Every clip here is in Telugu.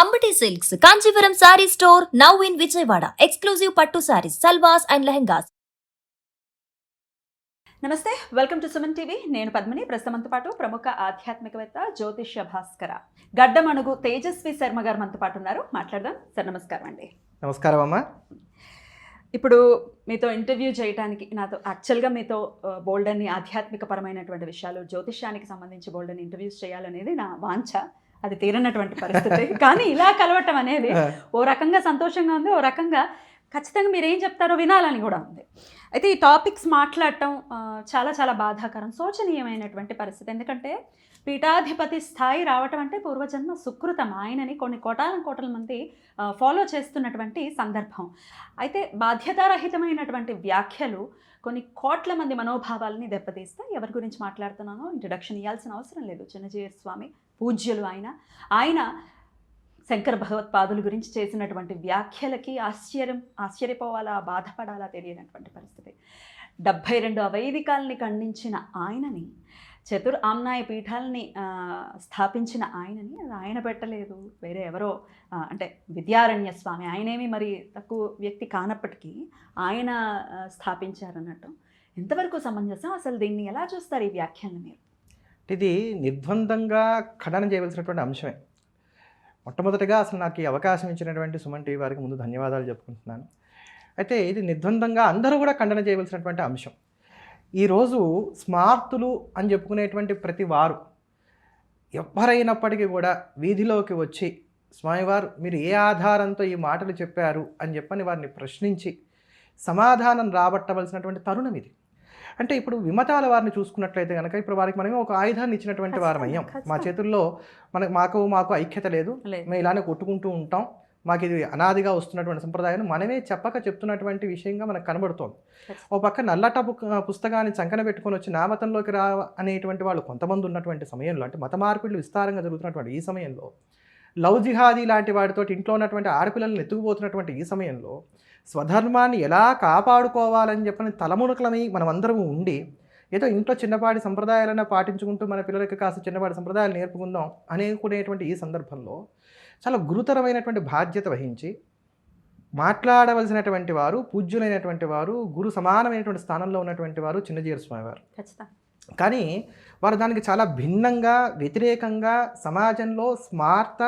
Ambati silks Kanchipuram sorry store now in Vijayawada. Exclusive పట్టు సారీస్, సల్వాస్ అండ్ లెహంగాస్. నమస్తే, వెల్కమ్ టు సుమన్ టీవీ. నేను పద్మిని. ప్రస్తుతంతో పాటు ప్రముఖ ఆధ్యాత్మికవేత్త జ్యోతిష్య భాస్కర గడ్డమణుగు తేజస్వి శర్మ గారు మనతో పాటు ఉన్నారు. మాట్లాడదాం సార్. నమస్కారం అండి. నమస్కారం అమ్మా. ఇప్పుడు మీతో ఇంటర్వ్యూ చేయడానికి యాక్చువల్గా మీతో బోల్డ్ అని ఆధ్యాత్మికపరమైనటువంటి విషయాలు, జ్యోతిష్యానికి సంబంధించి బోల్డ్ అని ఇంటర్వ్యూస్ చేయాలనేది నా వాంఛ. అది తీరనటువంటి పరిస్థితి. కానీ ఇలా కలవటం అనేది ఓ రకంగా సంతోషంగా ఉంది, ఓ రకంగా ఖచ్చితంగా మీరు ఏం చెప్తారో వినాలని కూడా ఉంది. అయితే ఈ టాపిక్స్ మాట్లాడటం చాలా చాలా బాధాకరం, శోచనీయమైనటువంటి పరిస్థితి. ఎందుకంటే పీఠాధిపతి స్థాయి రావటం అంటే పూర్వజన్మ సుకృతం. ఆయనని కొన్ని కోటాల మంది ఫాలో చేస్తున్నటువంటి సందర్భం. అయితే బాధ్యతారహితమైనటువంటి వ్యాఖ్యలు కొన్ని కోట్ల మంది మనోభావాలని దెబ్బతీస్తాయి. ఎవరి గురించి మాట్లాడుతున్నానో ఇంట్రడక్షన్ ఇవ్వాల్సిన అవసరం లేదు. చిన్నజీయర్ స్వామి పూజ్యులు ఆయన శంకర భగవత్పాదుల గురించి చేసినటువంటి వ్యాఖ్యలకి ఆశ్చర్యపోవాలా, బాధపడాలా తెలియనటువంటి పరిస్థితి. 72 అవైదికాలని ఖండించిన ఆయనని, ఆమ్నాయ పీఠాలని స్థాపించిన ఆయనని ఆయన పెట్టలేదు, వేరే ఎవరో, అంటే విద్యారణ్య స్వామి, ఆయనేమి మరి తక్కువ వ్యక్తి కానప్పటికీ ఆయన స్థాపించారన్నట్టు. ఎంతవరకు సమంజసం? అసలు దీన్ని ఎలా చూస్తారు ఈ వ్యాఖ్యలను మీరు? ఇది నిర్ద్వందంగా ఖండన చేయవలసినటువంటి అంశమే. మొట్టమొదటిగా అసలు నాకు ఈ అవకాశం ఇచ్చినటువంటి సుమన్ టీవీ వారికి ముందు ధన్యవాదాలు చెప్పుకుంటున్నాను. అయితే ఇది నిర్ద్వందంగా అందరూ కూడా ఖండన చేయవలసినటువంటి అంశం. ఈరోజు స్మార్తులు అని చెప్పుకునేటువంటి ప్రతి వారు ఎవరైనప్పటికీ కూడా వీధిలోకి వచ్చి స్వామివారు మీరు ఏ ఆధారంతో ఈ మాటలు చెప్పారు అని చెప్పని వారిని ప్రశ్నించి సమాధానం రాబట్టవలసినటువంటి తరుణం ఇది. అంటే ఇప్పుడు విమతాల వారిని చూసుకున్నట్లయితే కనుక ఇప్పుడు వారికి మనమే ఒక ఆయుధాన్ని ఇచ్చినటువంటి వారం అయ్యాం. మా చేతుల్లో మాకు ఐక్యత లేదు, మేము ఇలానే కొట్టుకుంటూ ఉంటాం, మాకు ఇది అనాదిగా వస్తున్నటువంటి సంప్రదాయాన్ని మనమే చెప్తున్నటువంటి విషయంగా మనకు కనబడుతోంది. ఓ పక్క నల్లట పుస్తకాన్ని చంకన పెట్టుకొని వచ్చి నా మతంలోకి రా అనేటువంటి వాళ్ళు కొంతమంది ఉన్నటువంటి సమయంలో, అంటే మత మార్పిడులు విస్తారంగా జరుగుతున్నటువంటి ఈ సమయంలో, లవ్ జిహాదీ లాంటి వాటితో ఇంట్లో ఉన్నటువంటి ఆడపిల్లలను ఎత్తుకుపోతున్నటువంటి ఈ సమయంలో స్వధర్మాన్ని ఎలా కాపాడుకోవాలని చెప్పని తలమునకలమై మనమందరము ఉండి ఏదో ఇంట్లో చిన్నపాటి సంప్రదాయాలను పాటించుకుంటూ మన పిల్లలకి కాస్త చిన్నపాటి సంప్రదాయాలు నేర్పుకుందాం అనుకునేటువంటి ఈ సందర్భంలో చాలా గురుతరమైనటువంటి బాధ్యత వహించి మాట్లాడవలసినటువంటి వారు, పూజ్యులైనటువంటి వారు, గురు సమానమైనటువంటి స్థానంలో ఉన్నటువంటి వారు చిన్నజీయర్ స్వామి వారు. కానీ వారు దానికి చాలా భిన్నంగా, వ్యతిరేకంగా సమాజంలో స్మార్త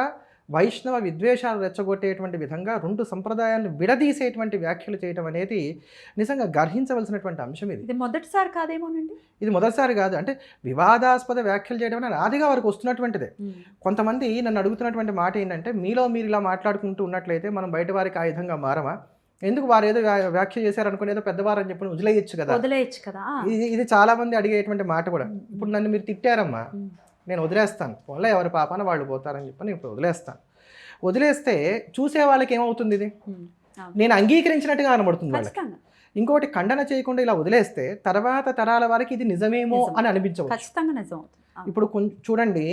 వైష్ణవ విద్వేషాలు రెచ్చగొట్టేటువంటి విధంగా రెండు సంప్రదాయాలను విడదీసేటువంటి వ్యాఖ్యలు చేయడం అనేది నిజంగా గర్హించవలసినటువంటి అంశం. ఇది మొదటిసారి కాదేమోనండి. ఇది మొదటిసారి కాదు. అంటే వివాదాస్పద వ్యాఖ్యలు చేయడం అనేది ఆదిగా వారికి వస్తున్నటువంటిదే. కొంతమంది నన్ను అడుగుతున్నటువంటి మాట ఏంటంటే, మీలో మీరు ఇలా మాట్లాడుకుంటూ ఉన్నట్లయితే మనం బయట వారికి ఆయుధంగా మారమా, ఎందుకు వారు ఏదో వ్యాఖ్య చేశారనుకుని ఏదో పెద్దవారు అని చెప్పి వదిలేయచ్చు కదా. ఇది చాలా మంది అడిగేటువంటి మాట కూడా. ఇప్పుడు నన్ను మీరు తిట్టారమ్మా, నేను వదిలేస్తాను, వాళ్ళ ఎవరి పాపాన వాళ్ళు పోతారని చెప్పి నేను ఇప్పుడు వదిలేస్తే చూసే వాళ్ళకి ఏమవుతుంది, ఇది నేను అంగీకరించినట్టుగా కనబడుతుంది వాళ్ళకి. ఇంకోటి, ఖండన చేయకుండా ఇలా వదిలేస్తే తర్వాత తరాల వారికి ఇది నిజమేమో అని అనిపించవచ్చు. ఇప్పుడు చూడండి,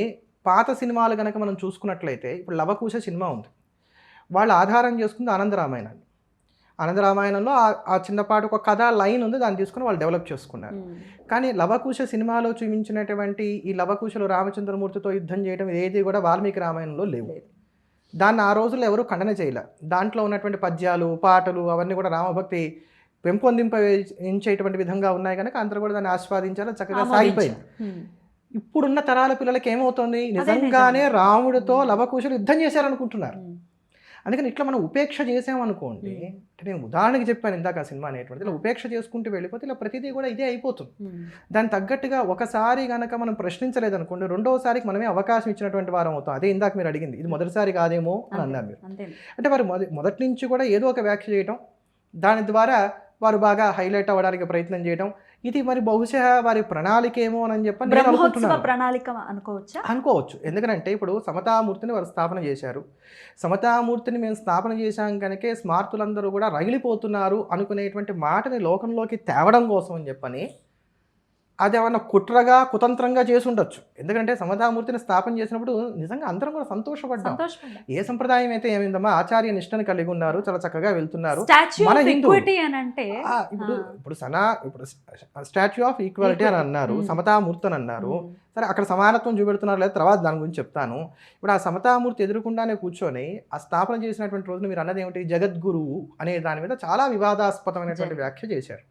పాత సినిమాలు కనుక మనం చూసుకున్నట్లయితే, ఇప్పుడు లవకుశ సినిమా ఉంది, వాళ్ళు ఆధారం చేసుకుంది ఆనందరామాయణాన్ని. ఆనందరామాయణంలో ఆ చిన్నపాటి ఒక కథ లైన్ ఉంది, దాన్ని తీసుకుని వాళ్ళు డెవలప్ చేసుకున్నారు. కానీ లవకుశ సినిమాలో చూపించినటువంటి ఈ లవకుశలు రామచంద్రమూర్తితో యుద్ధం చేయడం ఏది కూడా వాల్మీకి రామాయణంలో లేవు. దాన్ని ఆ రోజుల్లో ఎవరు ఖండన చేయలే. దాంట్లో ఉన్నటువంటి పద్యాలు, పాటలు అవన్నీ కూడా రామభక్తి పెంపొందింపేటువంటి విధంగా ఉన్నాయి కనుక అందరూ కూడా దాన్ని ఆస్వాదించాలి, చక్కగా సాగిపోయింది. ఇప్పుడున్న తరాల పిల్లలకి ఏమవుతుంది, నిజంగానే రాముడితో లవకుశలు యుద్ధం చేశారనుకుంటున్నారు. అందుకని ఇట్లా మనం ఉపేక్ష చేసామనుకోండి, అంటే నేను ఉదాహరణకి చెప్పాను ఇందాక ఆ సినిమా అనేటువంటిది, ఇలా ఉపేక్ష చేసుకుంటూ వెళ్ళిపోతే ఇలా ప్రతిదీ కూడా ఇదే అయిపోతుంది. దానికి తగ్గట్టుగా ఒకసారి కనుక మనం ప్రశ్నించలేదనుకోండి, రెండోసారికి మనమే అవకాశం ఇచ్చినటువంటి వారం అవుతాం. అదే ఇందాక మీరు అడిగింది, ఇది మొదటిసారి కాదేమో అని అన్నారు మీరు. అంటే వారు మొదటి నుంచి కూడా ఏదో ఒక వ్యాఖ్య చేయడం, దాని ద్వారా వారు బాగా హైలైట్ అవ్వడానికి ప్రయత్నం చేయడం, ఇది మరి బహుశా వారి ప్రణాళిక ఏమో అని చెప్పి నేను అనుకోవచ్చు. ఎందుకంటే ఇప్పుడు సమతామూర్తిని వారు స్థాపన చేశారు. సమతామూర్తిని మేము స్థాపన చేశాం కనుకే స్మార్తులందరూ కూడా రగిలిపోతున్నారు అనుకునేటువంటి మాటని లోకంలోకి తేవడం కోసం అని చెప్పని అది ఏమన్నా కుట్రగా కుతంత్రంగా చేసి ఉండొచ్చు. ఎందుకంటే సమతామూర్తిని స్థాపన చేసినప్పుడు నిజంగా అందరం కూడా సంతోషపడ్డాం. ఏ సంప్రదాయం అయితే ఏమైందమ్మా, ఆచార్య నిష్టని కలిగి ఉన్నారు, చాలా చక్కగా వెళ్తున్నారు. మన హిందువులు ఇప్పుడు స్టాచ్యూ ఆఫ్ ఈక్వాలిటీ అని అన్నారు, సమతామూర్తి అని అన్నారు. సరే, అక్కడ సమానత్వం చూపెడుతున్నారు లేదా తర్వాత దాని గురించి చెప్తాను. ఇప్పుడు ఆ సమతామూర్తి ఎదురుకుండానే కూర్చొని ఆ స్థాపన చేసినటువంటి రోజున మీరు అన్నది ఏమిటి, జగద్గురువు అనే దాని మీద చాలా వివాదాస్పదమైనటువంటి వ్యాఖ్య చేశారు.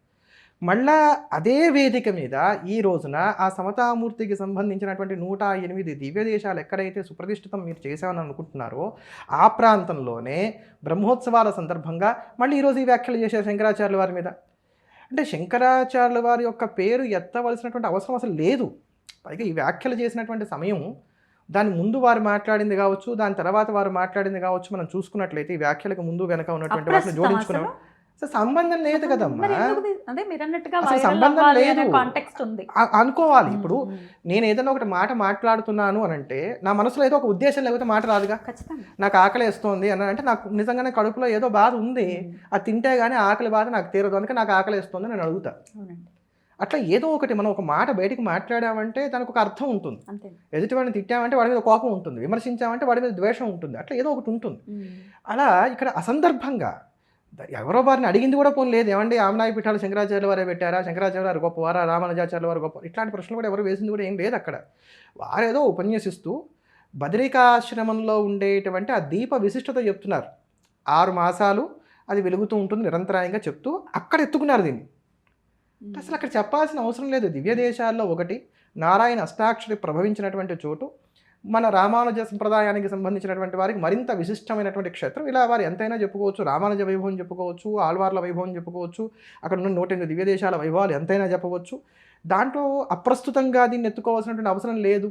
మళ్ళా అదే వేదిక మీద ఈ రోజున ఆ సమతామూర్తికి సంబంధించినటువంటి 108 దివ్య దేశాలు ఎక్కడైతే సుప్రతిష్ఠితం మీరు చేశామని అనుకుంటున్నారో ఆ ప్రాంతంలోనే బ్రహ్మోత్సవాల సందర్భంగా మళ్ళీ ఈరోజు ఈ వ్యాఖ్యలు చేశారు శంకరాచార్యుల వారి మీద. అంటే శంకరాచార్యుల వారి యొక్క పేరు ఎత్తవలసినటువంటి అవసరం అసలు లేదు. పైగా ఈ వ్యాఖ్యలు చేసినటువంటి సమయం, దాని ముందు వారు మాట్లాడింది కావచ్చు, దాని తర్వాత వారు మాట్లాడింది కావచ్చు, మనం చూసుకున్నట్లయితే ఈ వ్యాఖ్యలకు ముందు వెనక ఉన్నటువంటి వాటిని జోడించుకున్నాం. అసలు సంబంధం లేదు కదమ్మా, అసలు సంబంధం లేదు అనుకోవాలి. ఇప్పుడు నేను ఏదైనా ఒకటి మాట మాట్లాడుతున్నాను అని అంటే నా మనసులో ఏదో ఒక ఉద్దేశం లేకపోతే మాట రాదుగా. నాకు ఆకలి వేస్తోంది అని అంటే నాకు నిజంగానే కడుపులో ఏదో బాధ ఉంది, అది తింటే కానీ ఆకలి బాధ నాకు తీరదు, అందుకే నాకు ఆకలి వేస్తుంది నేను అడుగుతా. అట్లా ఏదో ఒకటి మనం ఒక మాట బయటికి మాట్లాడామంటే దానికి ఒక అర్థం ఉంటుంది. ఎదుటి వాడిని తిట్టామంటే వాడి మీద కోపం ఉంటుంది, విమర్శించామంటే వాడి మీద ద్వేషం ఉంటుంది, అట్లా ఏదో ఒకటి ఉంటుంది. అలా ఇక్కడ అసందర్భంగా ఎవరో వారిని అడిగింది కూడా పోనీ లేదు, ఏమండి ఆమనాయ పీఠాలు శంకరాచార్యుల వారే పెట్టారా, శంకరాచార్య వారు గొప్పవారా, రామానుజాచార్యుల వారు గొప్ప, ఇట్లాంటి ప్రశ్నలు కూడా ఎవరు వేసింది కూడా ఏం లేదు. అక్కడ వారేదో ఉపన్యసిస్తూ బదరికాశ్రమంలో ఉండేటువంటి ఆ దీప విశిష్టత చెప్తున్నారు. 6 మాసాలు అది వెలుగుతూ ఉంటుంది నిరంతరాయంగా చెప్తూ అక్కడ ఎత్తుకున్నారు దీన్ని. అసలు అక్కడ చెప్పాల్సిన అవసరం లేదు. దివ్య దేశాల్లో ఒకటి నారాయణ అష్టాక్షరి ప్రభవించినటువంటి చోటు, మన రామానుజ సంప్రదాయానికి సంబంధించినటువంటి వారికి మరింత విశిష్టమైనటువంటి క్షేత్రం. ఇలా వారు ఎంతైనా చెప్పుకోవచ్చు, రామానుజ వైభవం చెప్పుకోవచ్చు, ఆళ్వార్ల వైభవం చెప్పుకోవచ్చు, అక్కడ ఉన్న 108 దివ్య దేశాల వైభవాలు ఎంతైనా చెప్పవచ్చు. దాంట్లో అప్రస్తుతంగా దీన్ని ఎత్తుకోవాల్సినటువంటి అవసరం లేదు.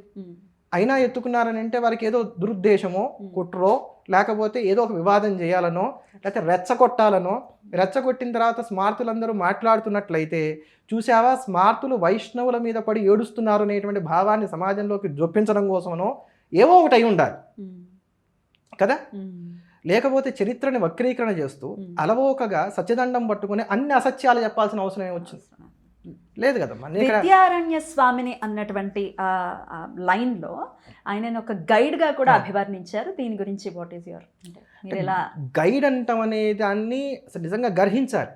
అయినా ఎత్తుకున్నారని అంటే వారికి ఏదో దురుద్దేశమో కుట్రో లేకపోతే ఏదో ఒక వివాదం చేయాలనో లేకపోతే రెచ్చగొట్టాలనో, రెచ్చగొట్టిన తర్వాత స్మార్తులందరూ మాట్లాడుతున్నట్లయితే చూసావా స్మార్తులు వైష్ణవుల మీద పడి ఏడుస్తున్నారు అనేటువంటి భావాన్ని సమాజంలోకి జొప్పించడం కోసమనో ఏవో ఒకటి అయి ఉండాలి కదా. లేకపోతే చరిత్రని వక్రీకరణ చేస్తూ అలవోకగా సత్యదండం పట్టుకుని అన్ని అసత్యాలు చెప్పాల్సిన అవసరం ఏమొచ్చింది, లేదు కదమ్మా. విద్యారణ్య స్వామిని అన్నటువంటి లైన్లో ఆయన ఒక గైడ్గా కూడా అభివర్ణించారు. దీని గురించి వాట్ ఈస్ యువర్, గైడ్ అంటాం అనే దాన్ని నిజంగా గర్హించాలి.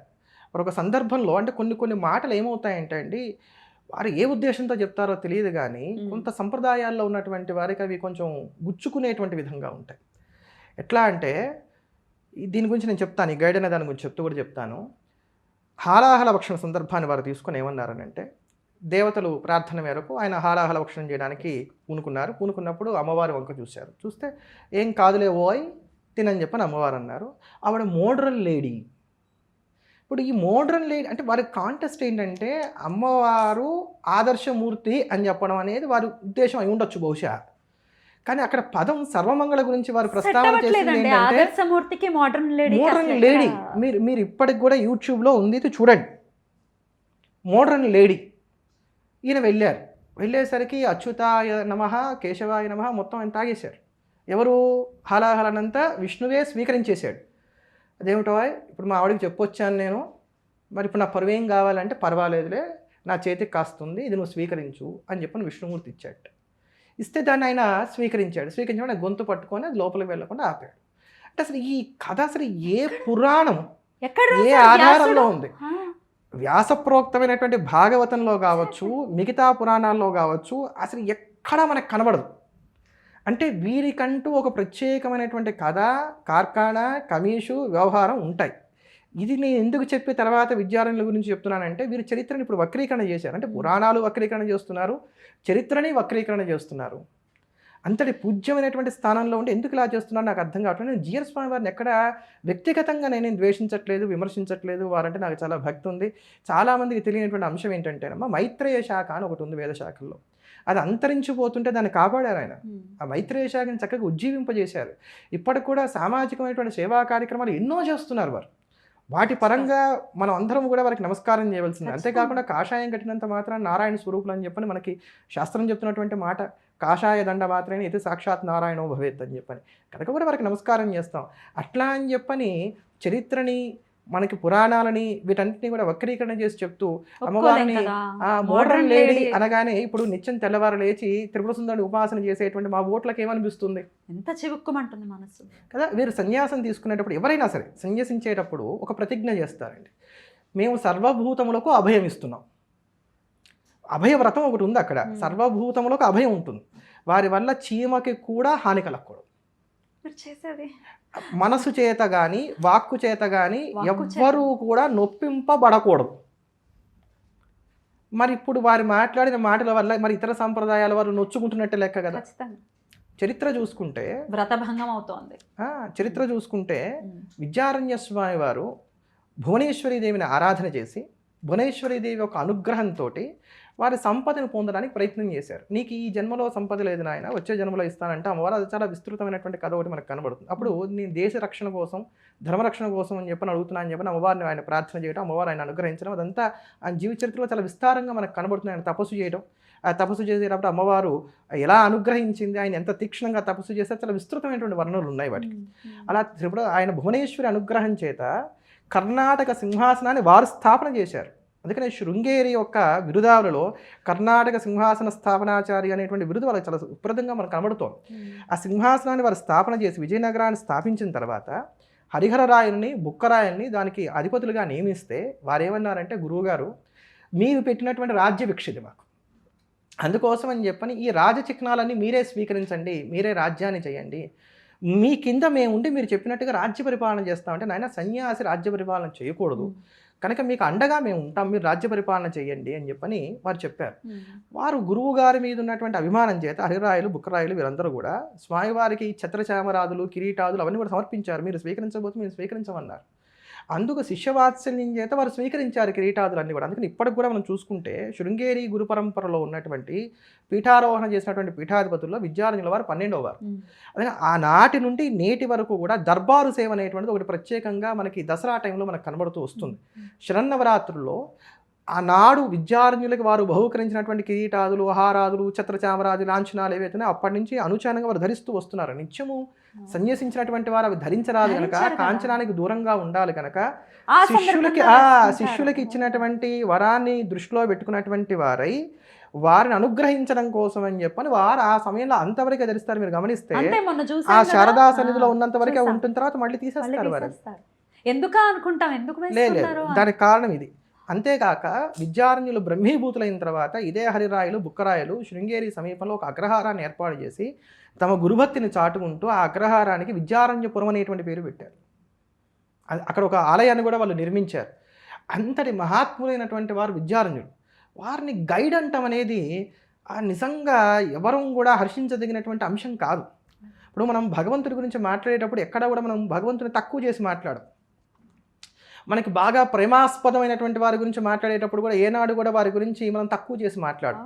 ఒక సందర్భంలో అంటే కొన్ని మాటలు ఏమవుతాయంటే అండి, వారు ఏ ఉద్దేశంతో చెప్తారో తెలియదు కానీ కొంత సంప్రదాయాల్లో ఉన్నటువంటి వారికి అవి కొంచెం గుచ్చుకునేటువంటి విధంగా ఉంటాయి. ఎట్లా అంటే దీని గురించి నేను చెప్తాను, ఈ గైడ్ అనే దాని గురించి చెప్తూ కూడా చెప్తాను. హాలాహల భక్షణ సందర్భాన్ని వారు తీసుకొని ఏమన్నారనంటే, దేవతలు ప్రార్థన మేరకు ఆయన హాలాహల భక్షణం చేయడానికి పూనుకున్నప్పుడు అమ్మవారి వంక చూశారు. చూస్తే ఏం కాదులే ఓయ్ తినని చెప్పని అమ్మవారు అన్నారు. ఆవిడ మోడ్రన్ లేడీ. ఇప్పుడు ఈ మోడ్రన్ లేడీ అంటే వారి కాంటెస్ట్ ఏంటంటే అమ్మవారు ఆదర్శమూర్తి అని చెప్పడం అనేది వారి ఉద్దేశం అయి ఉండొచ్చు బహుశా. కానీ అక్కడ పదం సర్వమంగళ గురించి వారు ప్రస్తావన చేసింది ఏంటంటే మోడ్రన్ లేడీ. మీరు ఇప్పటికి కూడా యూట్యూబ్లో ఉంది, చూడండి. మోడ్రన్ లేడీ ఈయన వెళ్ళేసరికి అచ్యుతాయ నమః కేశవాయ నమః మొత్తం ఆయన తాగేశారు. ఎవరు హలాహలనంతా విష్ణువే స్వీకరించేశాడు. అదేమిటో ఇప్పుడు మా ఆవిడకి చెప్పొచ్చాను నేను, మరి ఇప్పుడు నా పరువేం కావాలంటే పర్వాలేదులే నా చేతికి కాస్తుంది, ఇది నువ్వు స్వీకరించు అని చెప్పని విష్ణుమూర్తి ఇచ్చాడు. ఇస్తే దాన్ని ఆయన స్వీకరించడం గొంతు పట్టుకొని అది లోపలికి వెళ్ళకుండా ఆపాడు. అంటే అసలు ఈ కథ అసలు ఏ పురాణం ఏ ఆధారంలో ఉంది? వ్యాసప్రోక్తమైనటువంటి భాగవతంలో కావచ్చు, మిగతా పురాణాల్లో కావచ్చు, అసలు ఎక్కడా మనకు కనబడదు. అంటే వీరికంటూ ఒక ప్రత్యేకమైనటువంటి కథ, కార్ఖాన, కమీషు, వ్యవహారం ఉంటాయి. ఇది నేను ఎందుకు చెప్పి తర్వాత విద్యారణ్యుల గురించి చెప్తున్నానంటే, వీరు చరిత్రను ఇప్పుడు వక్రీకరణ చేశారు. అంటే పురాణాలు వక్రీకరణ చేస్తున్నారు, చరిత్రని వక్రీకరణ చేస్తున్నారు. అంతటి పూజ్యమైనటువంటి స్థానంలో ఉండి ఎందుకు ఇలా చేస్తున్నారు నాకు అర్థం కావట్లేదు. నేను జిఆర్ స్వామి వారిని ఎక్కడ వ్యక్తిగతంగా నేను ద్వేషించట్లేదు, విమర్శించట్లేదు. వారంటే నాకు చాలా భక్తి ఉంది. చాలామందికి తెలియనటువంటి అంశం ఏంటంటేనమ్మా, మైత్రేయ శాఖ అని ఒకటి ఉంది వేద శాఖల్లో. అది అంతరించిపోతుంటే దాన్ని కాపాడారు ఆయన. ఆ మైత్రేయ శాఖని చక్కగా ఉజ్జీవింపజేశారు. ఇప్పటికి కూడా సామాజికమైనటువంటి సేవా కార్యక్రమాలు ఎన్నో చేస్తున్నారు వారు. వాటి పరంగా మనం అందరం కూడా వారికి నమస్కారం చేయవలసింది. అంతేకాకుండా కాషాయం కట్టినంత మాత్రాన్ని నారాయణ స్వరూపులు అని చెప్పని మనకి శాస్త్రం చెప్తున్నటువంటి మాట, కాషాయ దండ మాత్రమే ఇది సాక్షాత్ నారాయణో భవేత్ అని చెప్పని, కనుక కూడా వారికి నమస్కారం చేస్తాం. అట్లా అని చెప్పని చరిత్రని మనకి పురాణాలని వీటన్నిటిని కూడా వక్రీకరణ చేసి చెప్తూ ఒప్పుకోలేం అమ్మవారిని కదా. Modern Modern lady lady. అనగానే ఇప్పుడు నిత్యం తెల్లవారు లేచి త్రిపుర సుందరిని ఉపాసన చేసేటువంటి మా ఓట్లకు ఏమనిపిస్తుంది ఎంత చివుక్కుమంటుంది మనసు. కదా. వీరు సన్యాసం తీసుకునేటప్పుడు ఎవరైనా సరే సన్యాసించేటప్పుడు ఒక ప్రతిజ్ఞ చేస్తారండి. మేము సర్వభూతములకు అభయం ఇస్తున్నాం. అభయ వ్రతం ఒకటి ఉంది అక్కడ. సర్వభూతములకు అభయం ఉంటుంది. వారి వల్ల చీమకి కూడా హాని కలగకూడదు. మీరు చేసేది మనసు చేత కానీ వాక్కు చేత కానీ వాక్కు చేత. ఎవ్వరూ కూడా నొప్పింపబడకూడదు. మరి ఇప్పుడు వారు మాట్లాడిన మాటల వల్ల మరి ఇతర సంప్రదాయాల వారు నొచ్చుకుంటున్నట్టే లెక్క కదా. ఖచ్చితంగా చరిత్ర చూసుకుంటే వ్రతభంగం అవుతోంది. చరిత్ర చూసుకుంటే విద్యారణ్య స్వామి వారు భువనేశ్వరీ దేవిని ఆరాధన చేసి భువనేశ్వరీ దేవి యొక్క అనుగ్రహంతో వారి సంపదను పొందడానికి ప్రయత్నం చేశారు. నీకు ఈ జన్మలో సంపద లేదు నాయన, వచ్చే జన్మలో ఇస్తానంటే అమ్మవారు అది చాలా విస్తృతమైనటువంటి కథ ఒకటి మనకు కనబడుతుంది. అప్పుడు నేను దేశ రక్షణ కోసం ధర్మరక్షణ కోసం అని చెప్పని అడుగుతున్నా అని చెప్పని అమ్మవారిని ఆయన ప్రార్థన చేయడం, అమ్మవారు ఆయన అనుగ్రహించడం, అదంతా ఆయన జీవిత చరిత్రలో చాలా విస్తారంగా మనకు కనబడుతుంది. ఆయన తపస్సు చేయడం, ఆ తపస్సు చేసేటప్పుడు అమ్మవారు ఎలా అనుగ్రహించింది, ఆయన ఎంత తీక్షణంగా తపస్సు చేస్తే చాలా విస్తృతమైనటువంటి వర్ణనలు ఉన్నాయి వాటికి. అలా త్రిపుర ఆయన భువనేశ్వరి అనుగ్రహం చేత కర్ణాటక సింహాసనాన్ని వారు స్థాపన చేశారు. అందుకనే శృంగేరి యొక్క బిరుదావులలో కర్ణాటక సింహాసన స్థాపనాచారి అనేటువంటి బిరుదు వాళ్ళకి చాలా సుప్రదంగా మనకు కనబడుతోంది. ఆ సింహాసనాన్ని వారు స్థాపన చేసి విజయనగరాన్ని స్థాపించిన తర్వాత హరిహరరాయల్ని బుక్కరాయల్ని దానికి అధిపతులుగా నియమిస్తే వారు ఏమన్నారంటే, గురువుగారు మీరు పెట్టినటువంటి రాజ్య విక్షిది మాకు, అందుకోసం అని చెప్పని ఈ రాజచిహ్నాలన్నీ మీరే స్వీకరించండి, మీరే రాజ్యాన్ని చేయండి, మీ కింద మేము ఉండి మీరు చెప్పినట్టుగా రాజ్య పరిపాలన చేస్తామంటే, నాయన సన్యాసి రాజ్య పరిపాలన చేయకూడదు కనుక మీకు అండగా మేము ఉంటాం, మీరు రాజ్య పరిపాలన చేయండి అని చెప్పని వారు చెప్పారు. వారు గురువు గారి మీద ఉన్నటువంటి అభిమానం చేత హరిరాయలు బుక్కరాయలు వీరందరూ కూడా స్వామివారికి ఛత్రచామరాదులు కిరీటాదులు అవన్నీ కూడా సమర్పించారు. మీరు స్వీకరించబోతే మీరు స్వీకరించమన్నారు. అందుకు శిష్యవాత్సల్యం చేత వారు స్వీకరించారు కిరీటాదులన్నీ కూడా. అందుకని ఇప్పటికి కూడా మనం చూసుకుంటే శృంగేరి గురు పరంపరలో ఉన్నటువంటి పీఠారోహణ చేసినటువంటి పీఠాధిపతుల్లో విద్యారణ్యుల వారు 12వ వారు. అదే ఆనాటి నుండి నేటి వరకు కూడా దర్బారు సేవ అనేటువంటిది ఒకటి ప్రత్యేకంగా మనకి దసరా టైంలో మనకు కనబడుతూ వస్తుంది. శరన్నవరాత్రుల్లో ఆనాడు విద్యారణ్యులకి వారు బహుకరించినటువంటి కిరీటాదులు ఆహారాదులు ఛత్రచామరాది లాంఛనాలు ఏవైతే అప్పటి నుంచి అనుచానంగా వారు ధరిస్తూ వస్తున్నారు. నిత్యము సన్యసించినటువంటి వారు అవి ధరించరాదు కనుక, కాంచనానికి దూరంగా ఉండాలి కనుక శిష్యులకి ఇచ్చినటువంటి వరాన్ని దృష్టిలో పెట్టుకున్నటువంటి వారై వారిని అనుగ్రహించడం కోసం అని చెప్పని వారు ఆ సమయంలో అంతవరకే ధరిస్తారు. మీరు గమనిస్తే ఆ శారదా సన్నిధిలో ఉన్నంత వరకే ఉంటుంది, తర్వాత మళ్ళీ తీసేస్తారు వారు. ఎందుకు అనుకుంటాం, ఎందుకు లేదు, దానికి కారణం ఇది. అంతేకాక విద్యారణ్యులు బ్రహ్మీభూతులైన తర్వాత ఇదే హరిరాయలు బుక్కరాయలు శృంగేరి సమీపంలో ఒక అగ్రహారాన్ని ఏర్పాటు చేసి తమ గురుభక్తిని చాటుకుంటూ ఆ అగ్రహారానికి విద్యారణ్యపురం అనేటువంటి పేరు పెట్టారు. అక్కడ ఒక ఆలయాన్ని కూడా వాళ్ళు నిర్మించారు. అంతటి మహాత్ములైనటువంటి వారు విద్యారణ్యులు. వారిని గైడ్ అంటాం అనేది నిజంగా ఎవరూ కూడా హర్షించదగినటువంటి అంశం కాదు. ఇప్పుడు మనం భగవంతుడి గురించి మాట్లాడేటప్పుడు ఎక్కడ కూడా మనం భగవంతుని తక్కువ చేసి మాట్లాడం. మనకి బాగా ప్రేమాస్పదమైనటువంటి వారి గురించి మాట్లాడేటప్పుడు కూడా ఏనాడు కూడా వారి గురించి మనం తక్కువ చేసి మాట్లాడం.